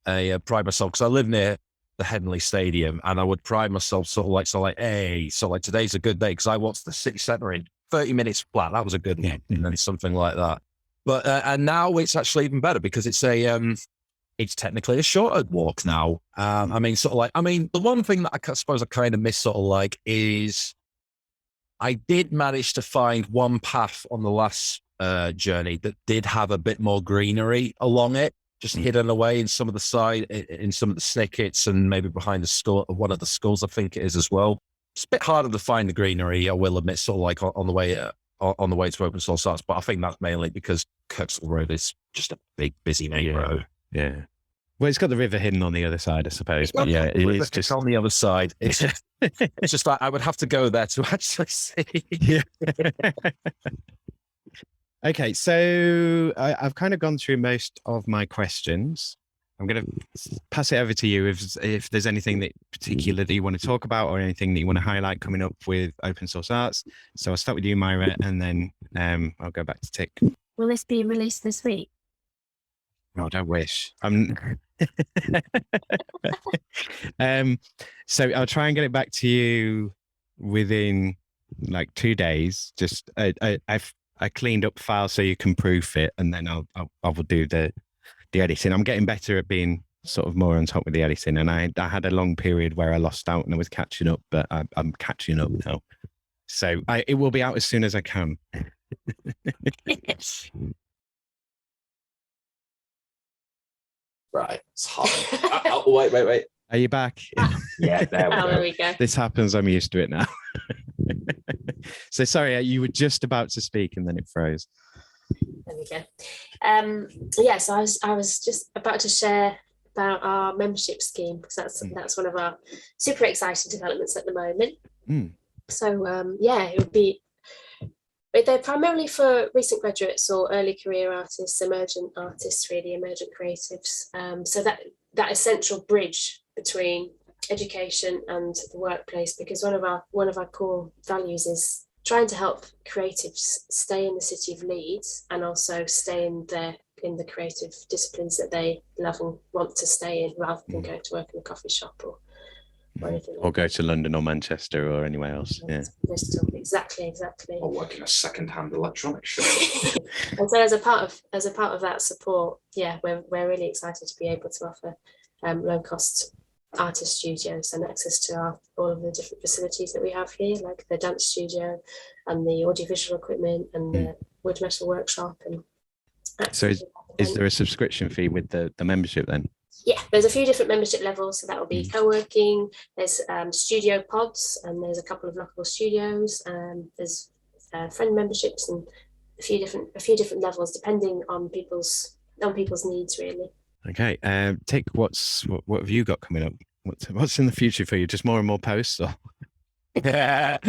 pride myself, because I live near the Henley Stadium, and I would pride myself today's a good day because I watched the city centre in 30 minutes flat. That was a good one, and then something like that. But and now it's actually even better because it's it's technically a shorter walk now. The one thing that I suppose I kind of miss sort of like is I did manage to find one path on the last journey that did have a bit more greenery along it, just hidden away in some of the snickets and maybe behind the school, one of the schools, I think it is as well. It's a bit harder to find the greenery, I will admit, sort of like on the way on the way to open source arts, but I think that's mainly because Kirksall Road is just a big, busy main road. Yeah. Well, it's got the river hidden on the other side, I suppose. But yeah, it's just on the other side. It's just like I would have to go there to actually see. Yeah. Okay, so I've kind of gone through most of my questions. I'm going to pass it over to you if there's anything that particular that you want to talk about or anything that you want to highlight coming up with open source arts. So I'll start with you, Myra, and then I'll go back to Tick. Will this be released this week? Oh, I wish. So I'll try and get it back to you within like 2 days. Just I cleaned up files so you can proof it, and then I will do the editing. I'm getting better at being sort of more on top with the editing, and I had a long period where I lost out and I was catching up, but I'm catching up now. So it will be out as soon as I can. Right. It's hot. Wait. Are you back? Yeah, There we go. This happens. I'm used to it now. So sorry, you were just about to speak and then it froze. There we go. So I was just about to share about our membership scheme, because that's one of our super exciting developments at the moment. So it would be, they're primarily for recent graduates or early career artists, emergent artists, really emergent creatives. So that essential bridge between education and the workplace, because one of our core values is trying to help creatives stay in the city of Leeds and also stay in the creative disciplines that they love and want to stay in, rather than going to work in a coffee shop or anything. Or go to London or Manchester or anywhere else. Yeah. Bristol, exactly. Or work in a second-hand electronics shop. And so as a part of that support, we're really excited to be able to offer low-cost artist studios and access to all of the different facilities that we have here, like the dance studio and the audiovisual equipment and the wood metal workshop. And so is there a subscription fee with the membership then? Yeah, there's a few different membership levels. So that will be co-working, there's studio pods, and there's a couple of local studios, there's friend memberships, and a few different levels depending on people's needs, really. Okay, Tick, what have you got coming up? What's in the future for you? Just more and more posts, or? It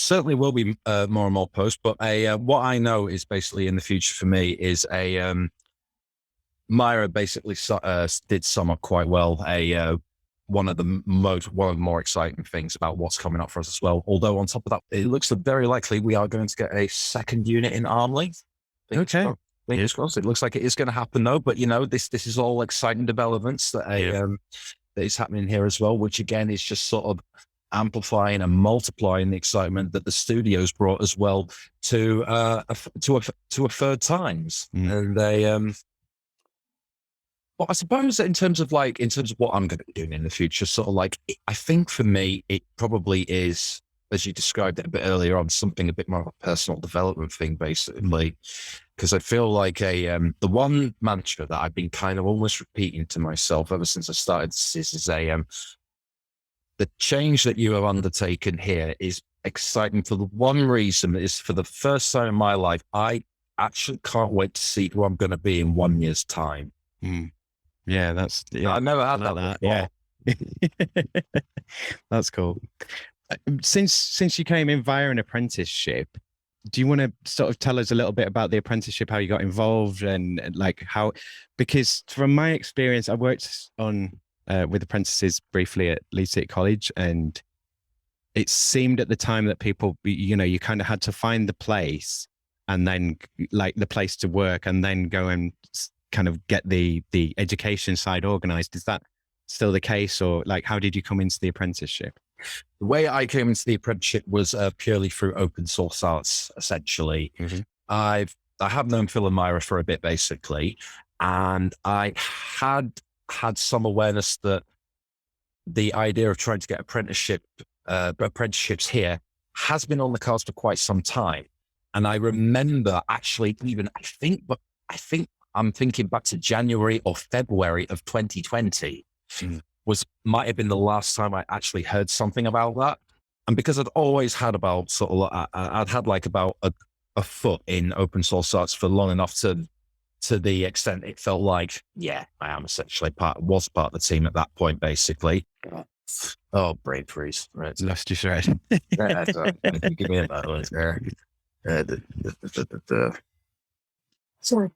certainly will be more and more posts, but what I know is basically in the future for me is Myra basically did sum up quite well one of the more exciting things about what's coming up for us as well. Although on top of that, it looks very likely we are going to get a second unit in Armley. Okay. Fingers crossed. It looks like it is going to happen though, but this is all exciting developments that that is happening here as well, which again is just sort of amplifying and multiplying the excitement that the studios brought as well to a third times. And well, I suppose in terms of what I'm going to be doing in the future, sort of like, I think for me, it probably is, as you described it a bit earlier on, something a bit more of a personal development thing, basically. Because I feel like the one mantra that I've been kind of almost repeating to myself ever since I started this is the change that you have undertaken here is exciting for the one reason is for the first time in my life, I actually can't wait to see who I'm going to be in 1 year's time. Yeah, I never had that. Yeah, that's cool. Since you came in via an apprenticeship, do you want to sort of tell us a little bit about the apprenticeship, how you got involved, and like how? Because from my experience, I worked on with apprentices briefly at Leeds City College, and it seemed at the time that people, you kind of had to find the place and then like the place to work, and then go and kind of get the education side organized. Is that still the case, or like how did you come into the apprenticeship? The way I came into the apprenticeship was purely through open source arts, essentially. I have known Phil and Myra for a bit, basically, and I had some awareness that the idea of trying to get apprenticeships here has been on the cards for quite some time. And I remember actually I think I'm thinking back to January or February of 2020 might have been the last time I actually heard something about that. And because I'd always had about sort of, I'd had like about a foot in open source arts for long enough to the extent it felt like, yeah, I am essentially was part of the team at that point, basically. Oh, brain freeze. Right. Lost your thread. Give me a moment there. Sorry.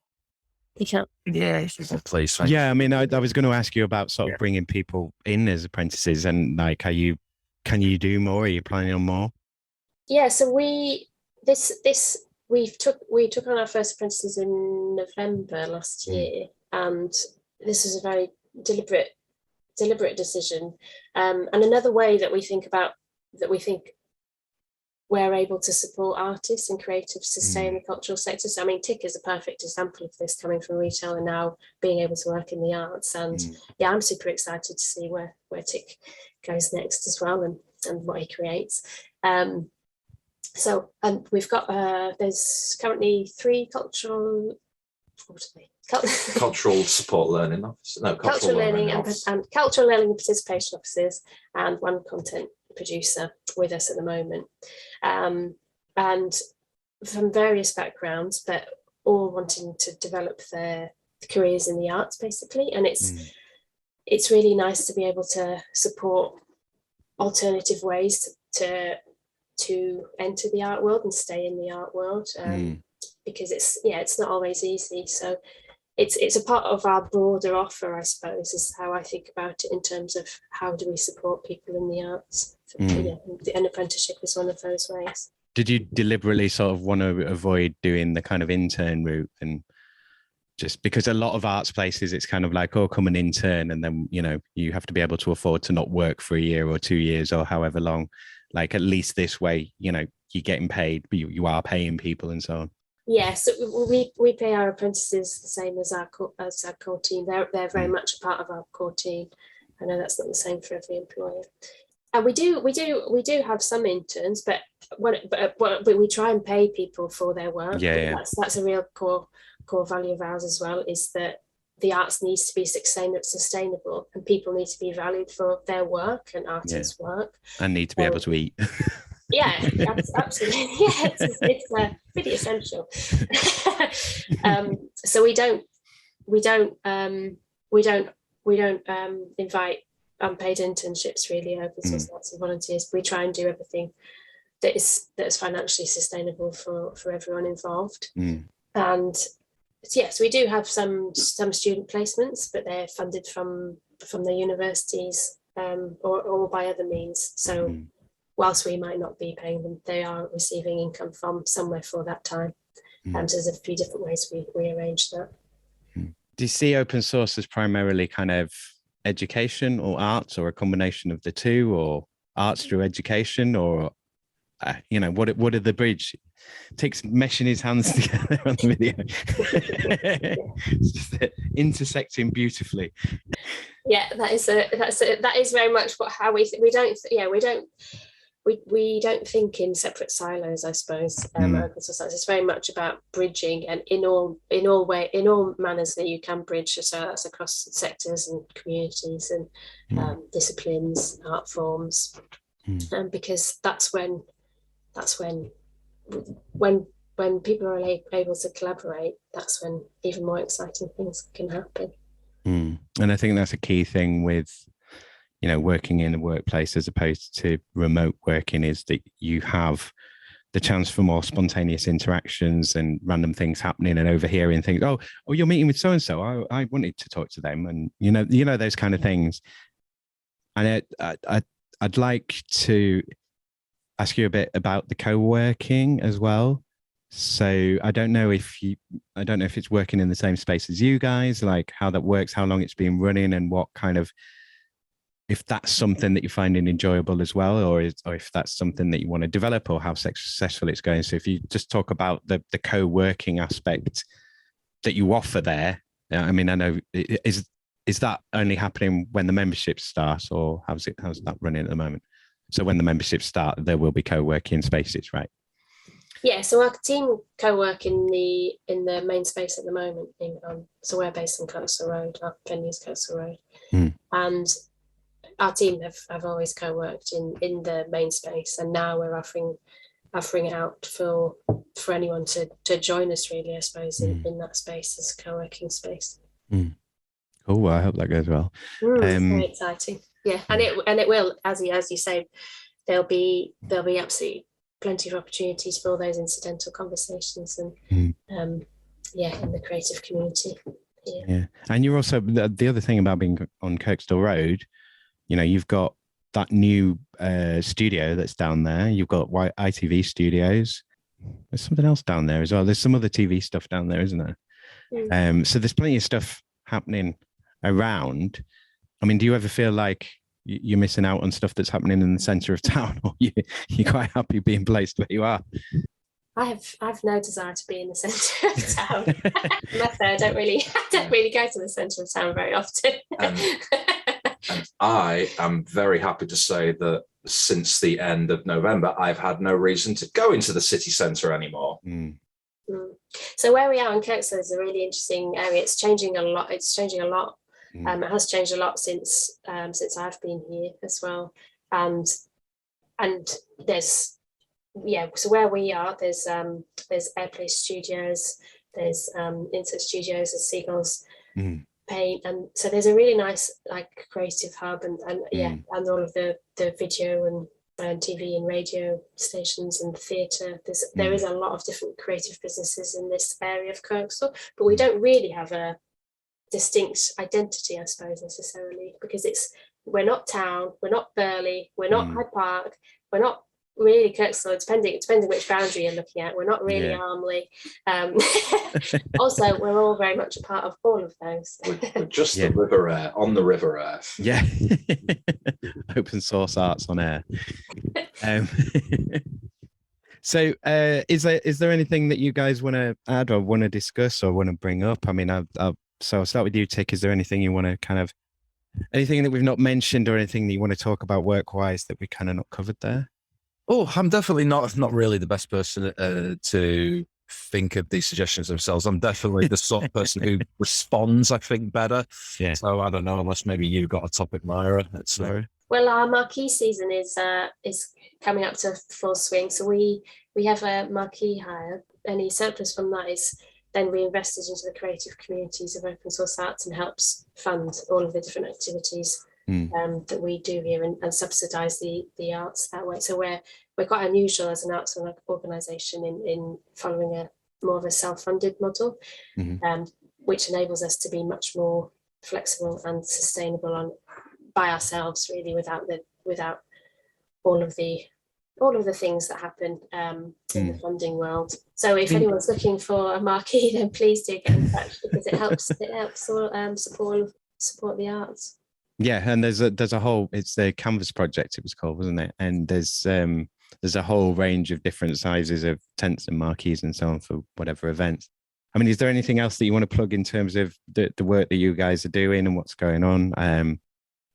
You can't. Yeah, please. Yeah, I mean, I was going to ask you about sort of bringing people in as apprentices, and like, can you do more? Are you planning on more? Yeah, so we took on our first apprentices in November last year, and this was a very deliberate decision. And another way that we think we're able to support artists and creatives to stay in the cultural sector. So I mean, Tick is a perfect example of this, coming from retail and now being able to work in the arts. And yeah, I'm super excited to see where Tick goes next as well, and what he creates. So we've got there's currently 3 cultural support learning officers. No, cultural learning and cultural learning and participation officers, and 1 content producer with us at the moment, and from various backgrounds, but all wanting to develop their careers in the arts, basically. And it's really nice to be able to support alternative ways to enter the art world and stay in the art world, because it's not always easy. So it's a part of our broader offer, I suppose, is how I think about it, in terms of how do we support people in the arts. An apprenticeship is one of those ways. Did you deliberately sort of want to avoid doing the kind of intern route, and just because a lot of arts places, it's kind of like, oh, come an intern, and then, you have to be able to afford to not work for a year or 2 years or however long. Like, at least this way, you're getting paid, but you are paying people and so on. Yeah, so we pay our apprentices the same as our core team. They're very much a part of our core team. I know that's not the same for every employer. And we do have some interns, but we try and pay people for their work. Yeah. That's a real core value of ours as well, is that the arts needs to be sustainable, and people need to be valued for their work and artists' work. And need to be able to eat. Yeah, absolutely. Yeah, it's pretty essential. So we don't invite unpaid internships, really, open source arts and volunteers. We try and do everything that is financially sustainable for everyone involved. And yes, we do have some student placements, but they're funded from the universities, or by other means. So whilst we might not be paying them, they are receiving income from somewhere for that time. So there's a few different ways we arrange that. Do you see open source as primarily kind of education or arts, or a combination of the two, or arts through education, or what are the bridge? Tick's meshing his hands together on the video. It's just intersecting beautifully. Yeah, that is very much how we don't think in separate silos, I suppose. Open source arts is very much about bridging, and in all manners that you can bridge. So that's across sectors and communities and disciplines, art forms, because that's when people are able to collaborate, that's when even more exciting things can happen. And I think that's a key thing with working in a workplace as opposed to remote working, is that you have the chance for more spontaneous interactions and random things happening, and overhearing things. Oh, you're meeting with so and so. I wanted to talk to them, and those kind of things. And I'd like to ask you a bit about the co-working as well. So I don't know if it's working in the same space as you guys, like how that works, how long it's been running, and what kind of, if that's something that you're finding enjoyable as well, or if that's something that you want to develop, or how successful it's going. So if you just talk about the co-working aspect that you offer there. I mean, I know, is that only happening when the memberships start, or how's that running at the moment? So when the memberships start, there will be co-working spaces, right? Yeah, so our team co-work in the main space at the moment. So we're based on Coastal Road, our venue's Coastal Road. And our team have always co-worked in the main space, and now we're offering it out for anyone to join us, really, I suppose, in that space as a co-working space. Cool. Well, I hope that goes well. It's very exciting. Yeah, and it will, as you say, there'll be absolutely plenty of opportunities for all those incidental conversations and in the creative community. Yeah. And you're also, the other thing about being on Kirkstall Road, you know, you've got that new studio that's down there. You've got ITV studios. There's something else down there as well. There's some other TV stuff down there, isn't there? So there's plenty of stuff happening around. I mean, do you ever feel like you're missing out on stuff that's happening in the centre of town, or you're quite happy being placed where you are? I've no desire to be in the centre of town. I must say, I don't really go to the centre of town very often. And I am very happy to say that since the end of November, I've had no reason to go into the city centre anymore. So where we are in Kirkstall is a really interesting area. It's changing a lot. It has changed a lot since I've been here as well. And there's so where we are, there's Airplay Studios, there's Insert Studios, there's Seagulls Paint, and so there's a really nice like creative hub and all of the video and TV and radio stations and theatre. There is a lot of different creative businesses in this area of Kirkstall, but we don't really have a distinct identity, I suppose, necessarily, because we're not town, we're not Burley, we're not Hyde Park, we're not really Kirkstall, depending which boundary you're looking at. We're not really Armley. Also, we're all very much a part of all of those. We're just the River Air, on the River Air. Yeah. Open source arts on air. So is there anything that you guys want to add or want to discuss or want to bring up? I mean, so I'll start with you, Tick. Is there anything you want to anything that we've not mentioned or anything that you want to talk about work-wise that we kind of not covered there? Oh, I'm definitely not really the best person to think of these suggestions themselves. I'm definitely the sort of person who responds, I think, better. Yeah. So I don't know, unless maybe you've got a topic, Myra. Well, our marquee season is coming up to full swing. So we have a marquee hire. Any surplus from that is then reinvested into the creative communities of open source arts and helps fund all of the different activities that we do here and subsidise the arts that way. So we're quite unusual as an arts organisation in following a more of a self-funded model, which enables us to be much more flexible and sustainable by ourselves, really, without all of the things that happen in the funding world. So if anyone's looking for a marquee, then please do get in touch, because it helps support the arts. Yeah, and there's a whole, it's the Canvas project it was called, wasn't it? And there's a whole range of different sizes of tents and marquees and so on for whatever events. I mean, is there anything else that you want to plug in terms of the work that you guys are doing and what's going on?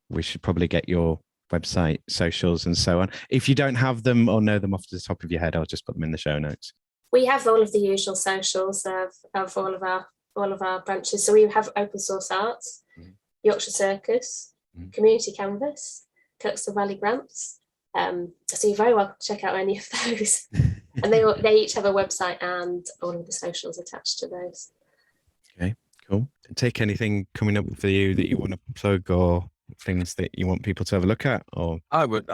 We should probably get your website, socials and so on. If you don't have them or know them off the top of your head, I'll just put them in the show notes. We have all of the usual socials of all of our branches. So we have Open Source Arts, Yorkshire Circus, Community Canvas, Kirkstall Valley Grants. So you're very welcome to check out any of those. And they each have a website and all of the socials attached to those. Okay, cool. Take anything coming up for you that you want to plug or things that you want people to have a look at? Or I would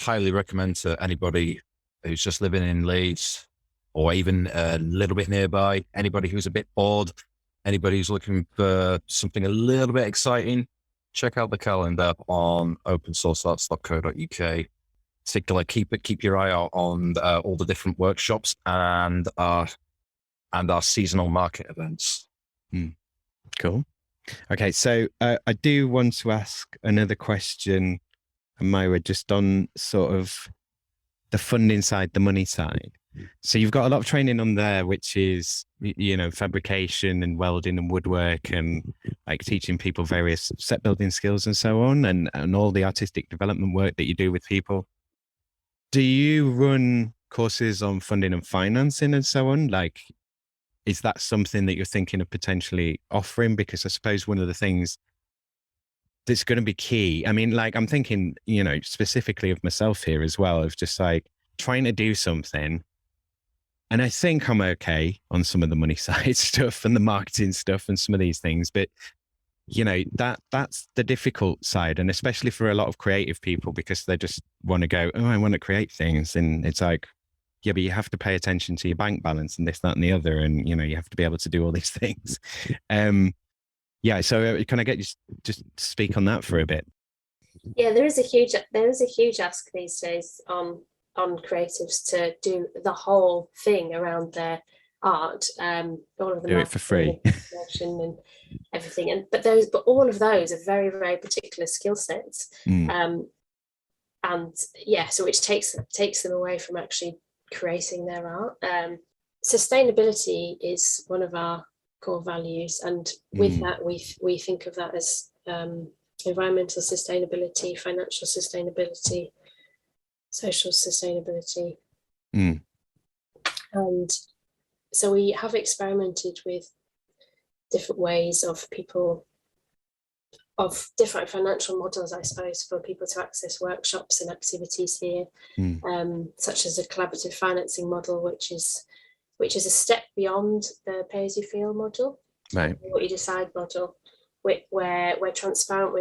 highly recommend to anybody who's just living in Leeds or even a little bit nearby, anybody who's a bit bored, anybody who's looking for something a little bit exciting, check out the calendar on opensourcearts.co.uk. Particularly, keep your eye out on all the different workshops and our seasonal market events. Cool. Okay, so I do want to ask another question, Myra, just on sort of the funding side, the money side. So you've got a lot of training on there, which is, fabrication and welding and woodwork and like teaching people various set building skills and so on, and all the artistic development work that you do with people. Do you run courses on funding and financing and so on? Like, is that something that you're thinking of potentially offering? Because I suppose one of the things that's going to be key. I mean, like I'm thinking, you know, specifically of myself here as well, of just like trying to do something. And I think I'm okay on some of the money side stuff and the marketing stuff and some of these things, but you know, that's the difficult side. And especially for a lot of creative people, because they just want to go, oh, I want to create things. And it's like, yeah, but you have to pay attention to your bank balance and this, that, and the other. And, you know, you have to be able to do all these things. Yeah. So can I get you just speak on that for a bit? Yeah, there is a huge ask these days on creatives to do the whole thing around their art. All of the Do it for free. and everything. But all of those are very, very particular skill sets. And yeah, so which takes them away from actually creating their art. Sustainability is one of our core values, and with that we think of that as environmental sustainability, financial sustainability, social sustainability. And so we have experimented with different ways of different financial models, I suppose, for people to access workshops and activities here, such as a collaborative financing model, which is a step beyond the pay-as-you-feel model, right? What you decide model, where we're transparent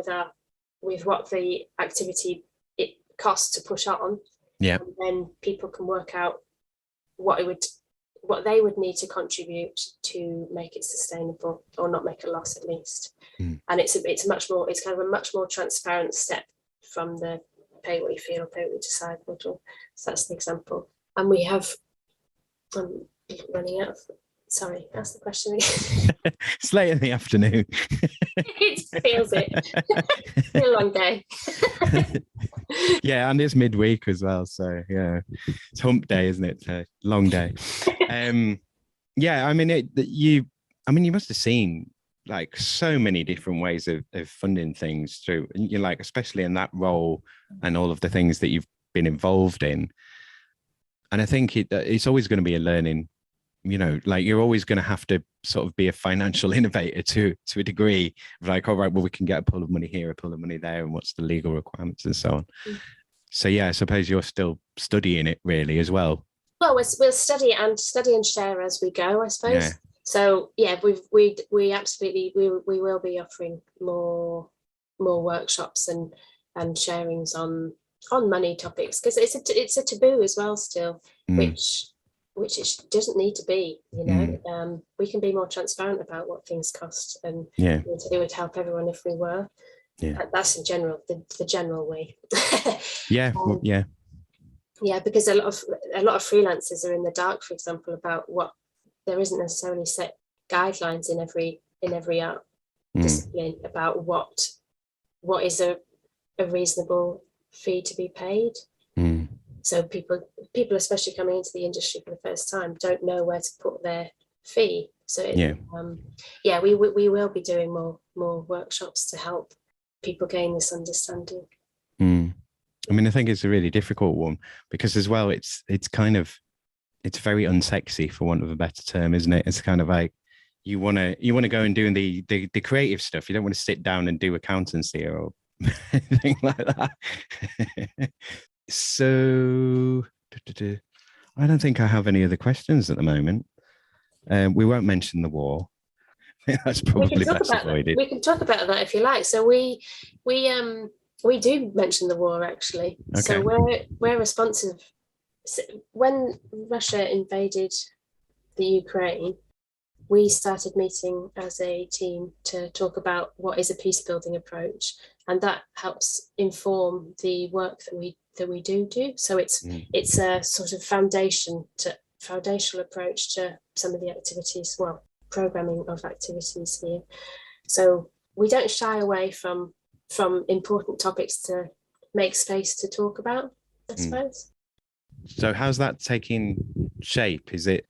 with what the activity it costs to put on, yeah, and then people can work out what they would need to contribute to make it sustainable or not make a loss at least. And it's kind of a much more transparent step from the pay what you feel or pay what you decide model. So that's an example. And we have running out of, sorry, ask the question again. It's late in the afternoon. It feels it. It's been a long day. Yeah, and it's midweek as well, so yeah, it's hump day, isn't it? It's a long day. Yeah, I mean, you must have seen like so many different ways of funding things through, and you're like, especially in that role and all of the things that you've been involved in. And I think it's always going to be a learning, you know, like you're always going to have to sort of be a financial innovator to a degree, like, all right, well, we can get a pool of money here, a pool of money there, and what's the legal requirements and so on. So yeah, I suppose you're still studying it really as well. Well, we'll study and share as we go, I suppose. Yeah. So yeah, we absolutely we will be offering more workshops and sharings on money topics, because it's a taboo as well still, which it doesn't need to be, you know. We can be more transparent about what things cost, and yeah, it would help everyone if we were. Yeah, that's in general the general way. Yeah, yeah. Yeah, because a lot of freelancers are in the dark, for example, about what there isn't necessarily set guidelines in every art discipline about what is a reasonable fee to be paid. So people especially coming into the industry for the first time don't know where to put their fee. So we will be doing more workshops to help people gain this understanding. I mean, I think it's a really difficult one, because as well, it's very unsexy, for want of a better term, isn't it? It's kind of like you want to go and do the creative stuff. You don't want to sit down and do accountancy or anything like that. So I don't think I have any other questions at the moment. We won't mention the war. That's probably best avoided. We can talk about that if you like. So we do mention the war, actually. Okay. So we're responsive. When Russia invaded the Ukraine, we started meeting as a team to talk about what is a peace building approach, and that helps inform the work that we do. So it's a sort of foundational approach to some of the activities, well, programming of activities here. So we don't shy away from important topics to make space to talk about, I suppose. So how's that taking shape? Is it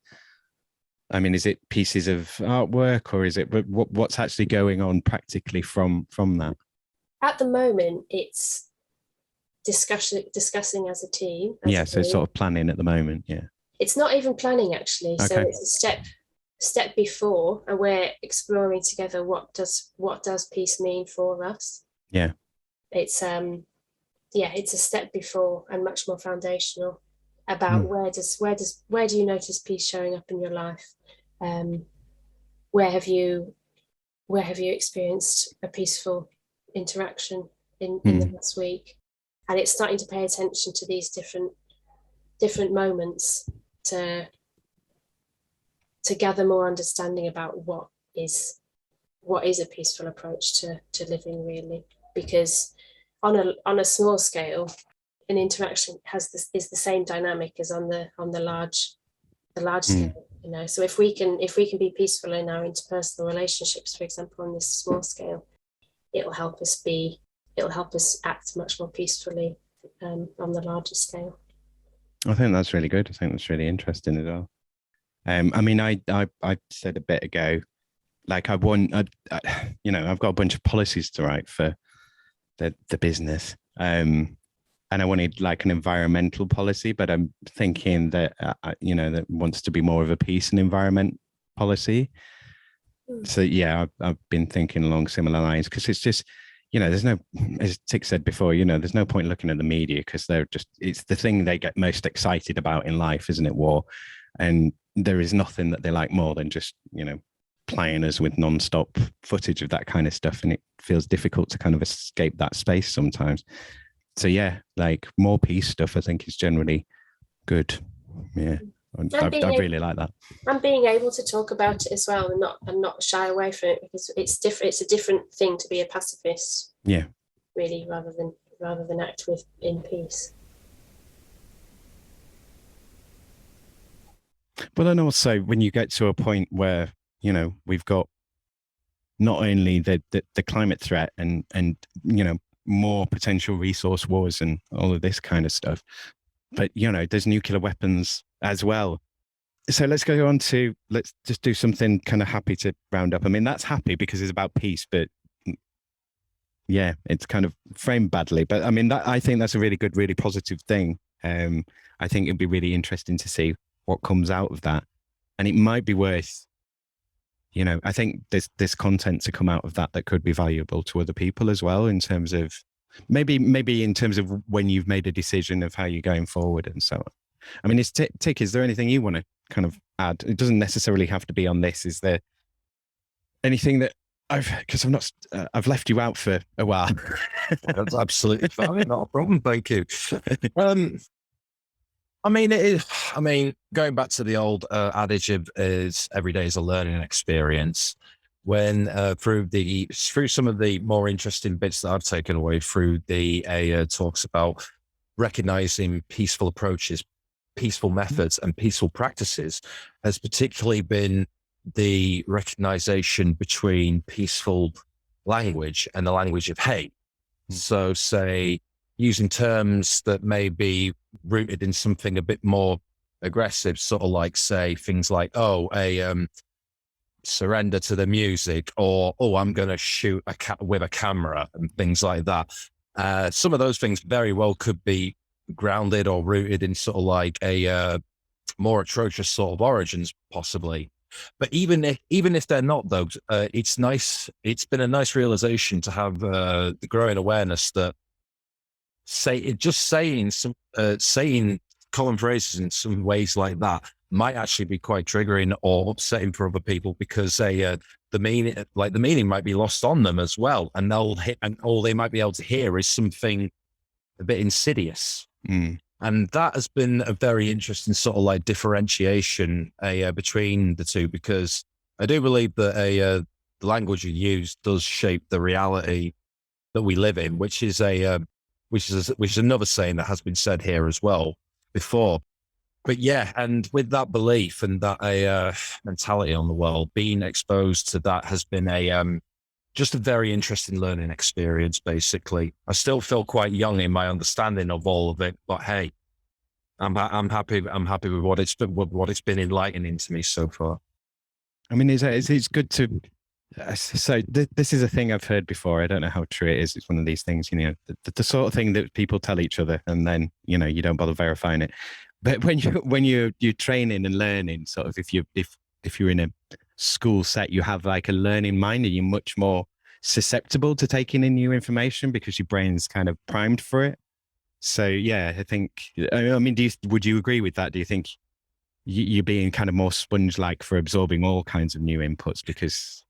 pieces of artwork, or is it what's actually going on practically from that? At the moment, it's discussing as a team. So it's sort of planning at the moment. Yeah. It's not even planning, actually. Okay. So it's a step before, and we're exploring together what does peace mean for us. Yeah. It's it's a step before and much more foundational about where do you notice peace showing up in your life? Where have you experienced a peaceful interaction in the last week? And it's starting to pay attention to these different moments to gather more understanding about what is a peaceful approach to living, really. Because on a small scale, an interaction is the same dynamic as on the large scale. So if we can be peaceful in our interpersonal relationships, for example, on this small scale, it'll help us act much more peacefully on the larger scale. I think that's really good. I think that's really interesting as well. I mean, I said a bit ago, like I've got a bunch of policies to write for the business. And I wanted like an environmental policy, but I'm thinking that, that wants to be more of a peace and environment policy. So yeah, I've been thinking along similar lines, because it's just, there's no, as Tick said before, there's no point looking at the media, because it's the thing they get most excited about in life, isn't it? War. And there is nothing that they like more than just, plying us with non-stop footage of that kind of stuff. And it feels difficult to kind of escape that space sometimes. So yeah, like more peace stuff, I think, is generally good. Yeah. I really like that. And being able to talk about it as well, and not shy away from it, because it's different. It's a different thing to be a pacifist. Yeah. Really, rather than act in peace. But then also, when you get to a point where we've got not only the climate threat and more potential resource wars and all of this kind of stuff, but there's nuclear weapons as well. So let's just do something kind of happy to round up. I mean, that's happy because it's about peace, but yeah, it's kind of framed badly. But I mean, I think that's a really good, really positive thing. I think it'd be really interesting to see what comes out of that, and it might be worth. I think there's content to come out of that could be valuable to other people as well, in terms of maybe in terms of when you've made a decision of how you're going forward and so on. I mean, Tick, is there anything you want to kind of add? It doesn't necessarily have to be on this. Is there anything that I've left you out for a while? That's absolutely fine. Not a problem. Thank you. I mean, going back to the old adage of every day is a learning experience. When through some of the more interesting bits that I've taken away through the talks about recognizing peaceful approaches, peaceful methods, and peaceful practices, has particularly been the recognition between peaceful language and the language of hate. So, say, using terms that may be rooted in something a bit more aggressive, sort of like, say, things like, surrender to the music, or, I'm going to shoot with a camera, and things like that. Some of those things very well could be grounded or rooted in sort of like a more atrocious sort of origins, possibly. But even if they're not, though, it's nice. It's been a nice realization to have the growing awareness that saying common phrases in some ways like that might actually be quite triggering or upsetting for other people, because the meaning might be lost on them as well, and all they might be able to hear is something a bit insidious. And that has been a very interesting sort of like differentiation between the two, because I do believe that the language you use does shape the reality that we live in, which is another saying that has been said here as well before. But yeah, and with that belief and that mentality on the world, being exposed to that has been just a very interesting learning experience. Basically, I still feel quite young in my understanding of all of it, but hey, I'm happy with what it's been enlightening to me so far. I mean, it's good to. So this is a thing I've heard before. I don't know how true it is. It's one of these things, the sort of thing that people tell each other, and then you don't bother verifying it. But when you're training and learning, sort of, if you're in a school set, you have like a learning mind, and you're much more susceptible to taking in new information because your brain's kind of primed for it. So yeah, I think, I mean, would you agree with that? Do you think you're being kind of more sponge-like for absorbing all kinds of new inputs? Because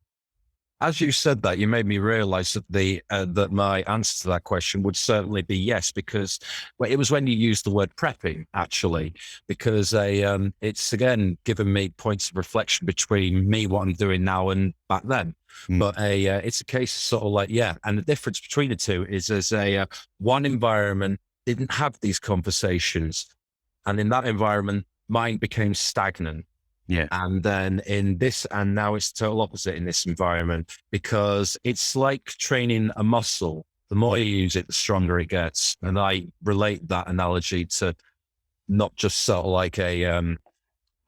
as you said that, you made me realize that that my answer to that question would certainly be yes, because it was when you used the word prepping, actually, because it's again given me points of reflection between me, what I'm doing now and back then. But it's a case of sort of like, yeah. And the difference between the two is there's one environment didn't have these conversations. And in that environment, mine became stagnant. yeah, And then and now it's the total opposite in this environment, because it's like training a muscle. The more you use it, the stronger it gets. And I relate that analogy to not just sort of like a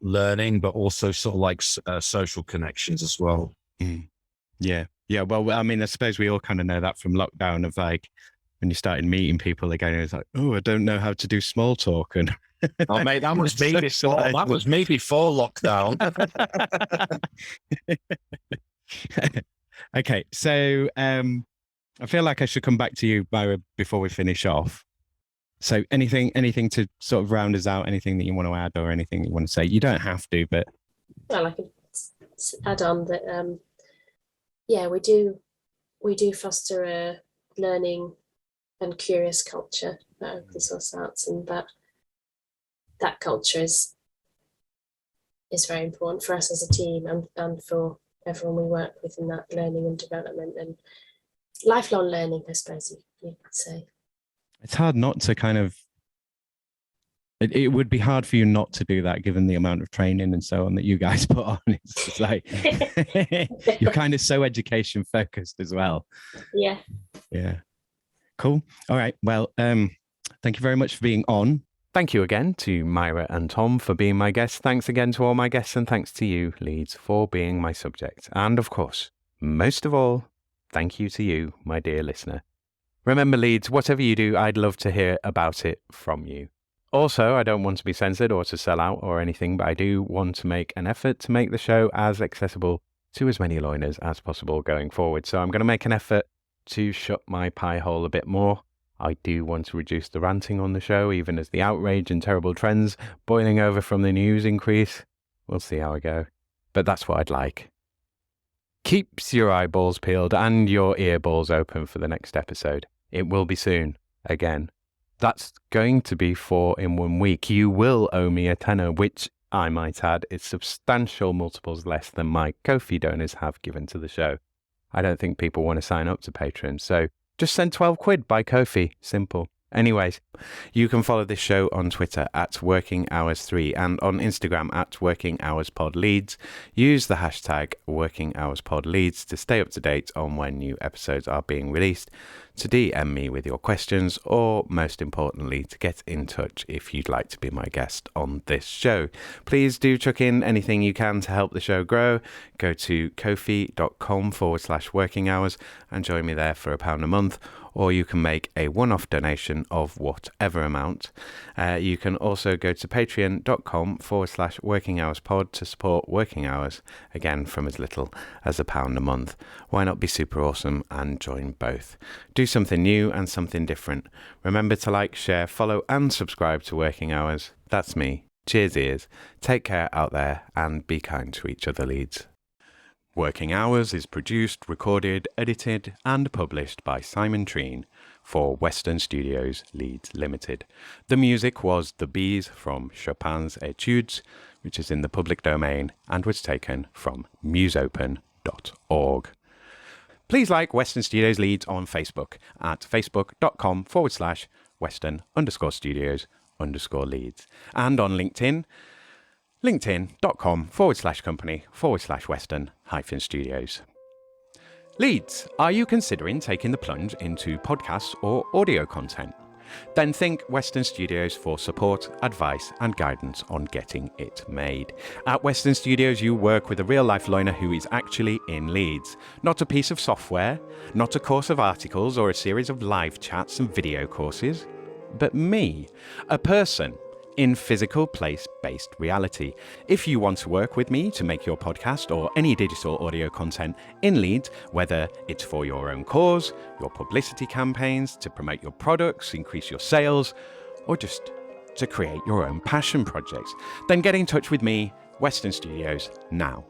learning, but also sort of like social connections as well. yeah. Well, I mean, I suppose we all kind of know that from lockdown, of like when you started meeting people again, it was like, oh, I don't know how to do small talk. And Oh, mate, that was me before. That was me before lockdown. Okay, so I feel like I should come back to you, Myra, before we finish off. So anything to sort of round us out, anything that you want to add or anything you want to say? You don't have to, but... Well, I could add on that, yeah, we do foster a learning and curious culture at Open Source Arts, and that culture is very important for us as a team, and for everyone we work with in that learning and development and lifelong learning, I suppose you could say. It's hard not to kind of... It would be hard for you not to do that, given the amount of training and so on that you guys put on. It's like you're kind of so education focused as well. Yeah. Yeah. Cool. All right. Well, thank you very much for being on. Thank you again to Myra and Tom for being my guests. Thanks again to all my guests, and thanks to you, Leeds, for being my subject. And of course, most of all, thank you to you, my dear listener. Remember, Leeds, whatever you do, I'd love to hear about it from you. Also, I don't want to be censored or to sell out or anything, but I do want to make an effort to make the show as accessible to as many learners as possible going forward. So I'm going to make an effort to shut my pie hole a bit more. I do want to reduce the ranting on the show, even as the outrage and terrible trends boiling over from the news increase. We'll see how I go. But that's what I'd like. Keeps your eyeballs peeled and your earballs open for the next episode. It will be soon, again. That's going to be 4 in 1 week. You will owe me a tenner, which, I might add, is substantial multiples less than my Ko-fi donors have given to the show. I don't think people want to sign up to Patreon, so just send 12 quid by Ko-fi. Simple. Anyways, you can follow this show on Twitter at WorkingHours3 and on Instagram at WorkingHoursPodLeads. Use the hashtag WorkingHoursPodLeads to stay up to date on when new episodes are being released, to DM me with your questions, or most importantly, to get in touch if you'd like to be my guest on this show. Please do chuck in anything you can to help the show grow. Go to kofi.com/workinghours and join me there for £1 a month, or you can make a one-off donation of whatever amount. You can also go to patreon.com/workinghourspod to support Working Hours, again from as little as £1 a month. Why not be super awesome and join both? Do something new and something different. Remember to like, share, follow and subscribe to Working Hours. That's me. Cheers ears. Take care out there and be kind to each other, Leeds. Working Hours is produced, recorded, edited and published by Simon Treen for Western Studios Leeds Limited. The music was The Bees from Chopin's Etudes, which is in the public domain and was taken from museopen.org. Please like Western Studios Leeds on Facebook at facebook.com/Western_Studios_Leeds and on LinkedIn, linkedin.com/company/Western-Studios. Leeds, are you considering taking the plunge into podcasts or audio content? Then think Western Studios for support, advice and guidance on getting it made. At Western Studios, you work with a real-life learner who is actually in Leeds. Not a piece of software, not a course of articles or a series of live chats and video courses, but me, a person in physical place-based reality. If you want to work with me to make your podcast or any digital audio content in Leeds, whether it's for your own cause, your publicity campaigns, to promote your products, increase your sales, or just to create your own passion projects, then get in touch with me, Western Studios, now.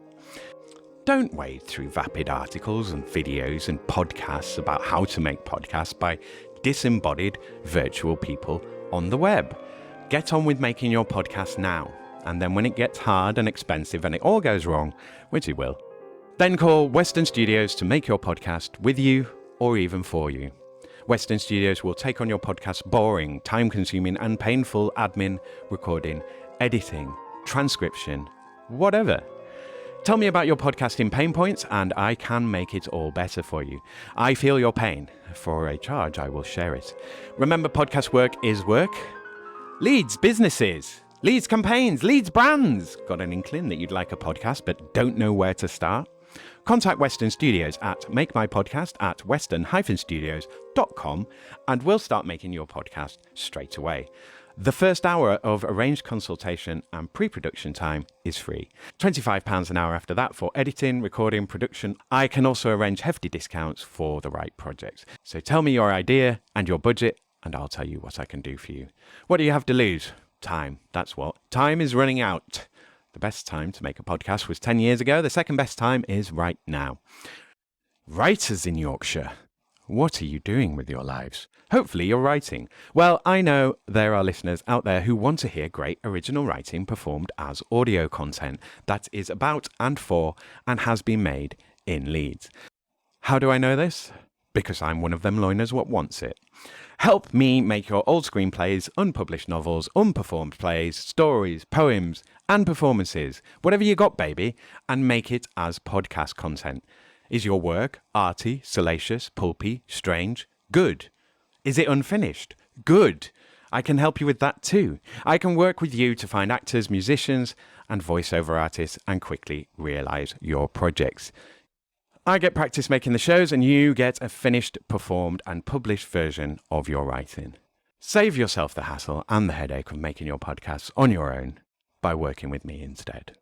Don't wade through vapid articles and videos and podcasts about how to make podcasts by disembodied virtual people on the web. Get on with making your podcast now, and then when it gets hard and expensive and it all goes wrong, which it will, then call Western Studios to make your podcast with you or even for you. Western Studios will take on your podcast's boring, time-consuming and painful admin, recording, editing, transcription, whatever. Tell me about your podcasting pain points and I can make it all better for you. I feel your pain. For a charge, I will share it. Remember, podcast work is work. Leeds businesses, Leeds campaigns, Leeds brands. Got an inkling that you'd like a podcast but don't know where to start? Contact Western Studios at makemypodcast@western-studios.com and we'll start making your podcast straight away. The first hour of arranged consultation and pre-production time is free. £25 an hour after that for editing, recording, production. I can also arrange hefty discounts for the right projects. So tell me your idea and your budget and I'll tell you what I can do for you. What do you have to lose? Time. That's what. Time is running out. The best time to make a podcast was 10 years ago. The second best time is right now. Writers in Yorkshire, what are you doing with your lives? Hopefully you're writing. Well, I know there are listeners out there who want to hear great original writing performed as audio content that is about and for and has been made in Leeds. How do I know this? Because I'm one of them loiners what wants it. Help me make your old screenplays, unpublished novels, unperformed plays, stories, poems, and performances, whatever you got, baby, and make it as podcast content. Is your work arty, salacious, pulpy, strange? Good. Is it unfinished? Good. I can help you with that too. I can work with you to find actors, musicians, and voiceover artists and quickly realize your projects. I get practice making the shows and you get a finished, performed, and published version of your writing. Save yourself the hassle and the headache of making your podcasts on your own by working with me instead.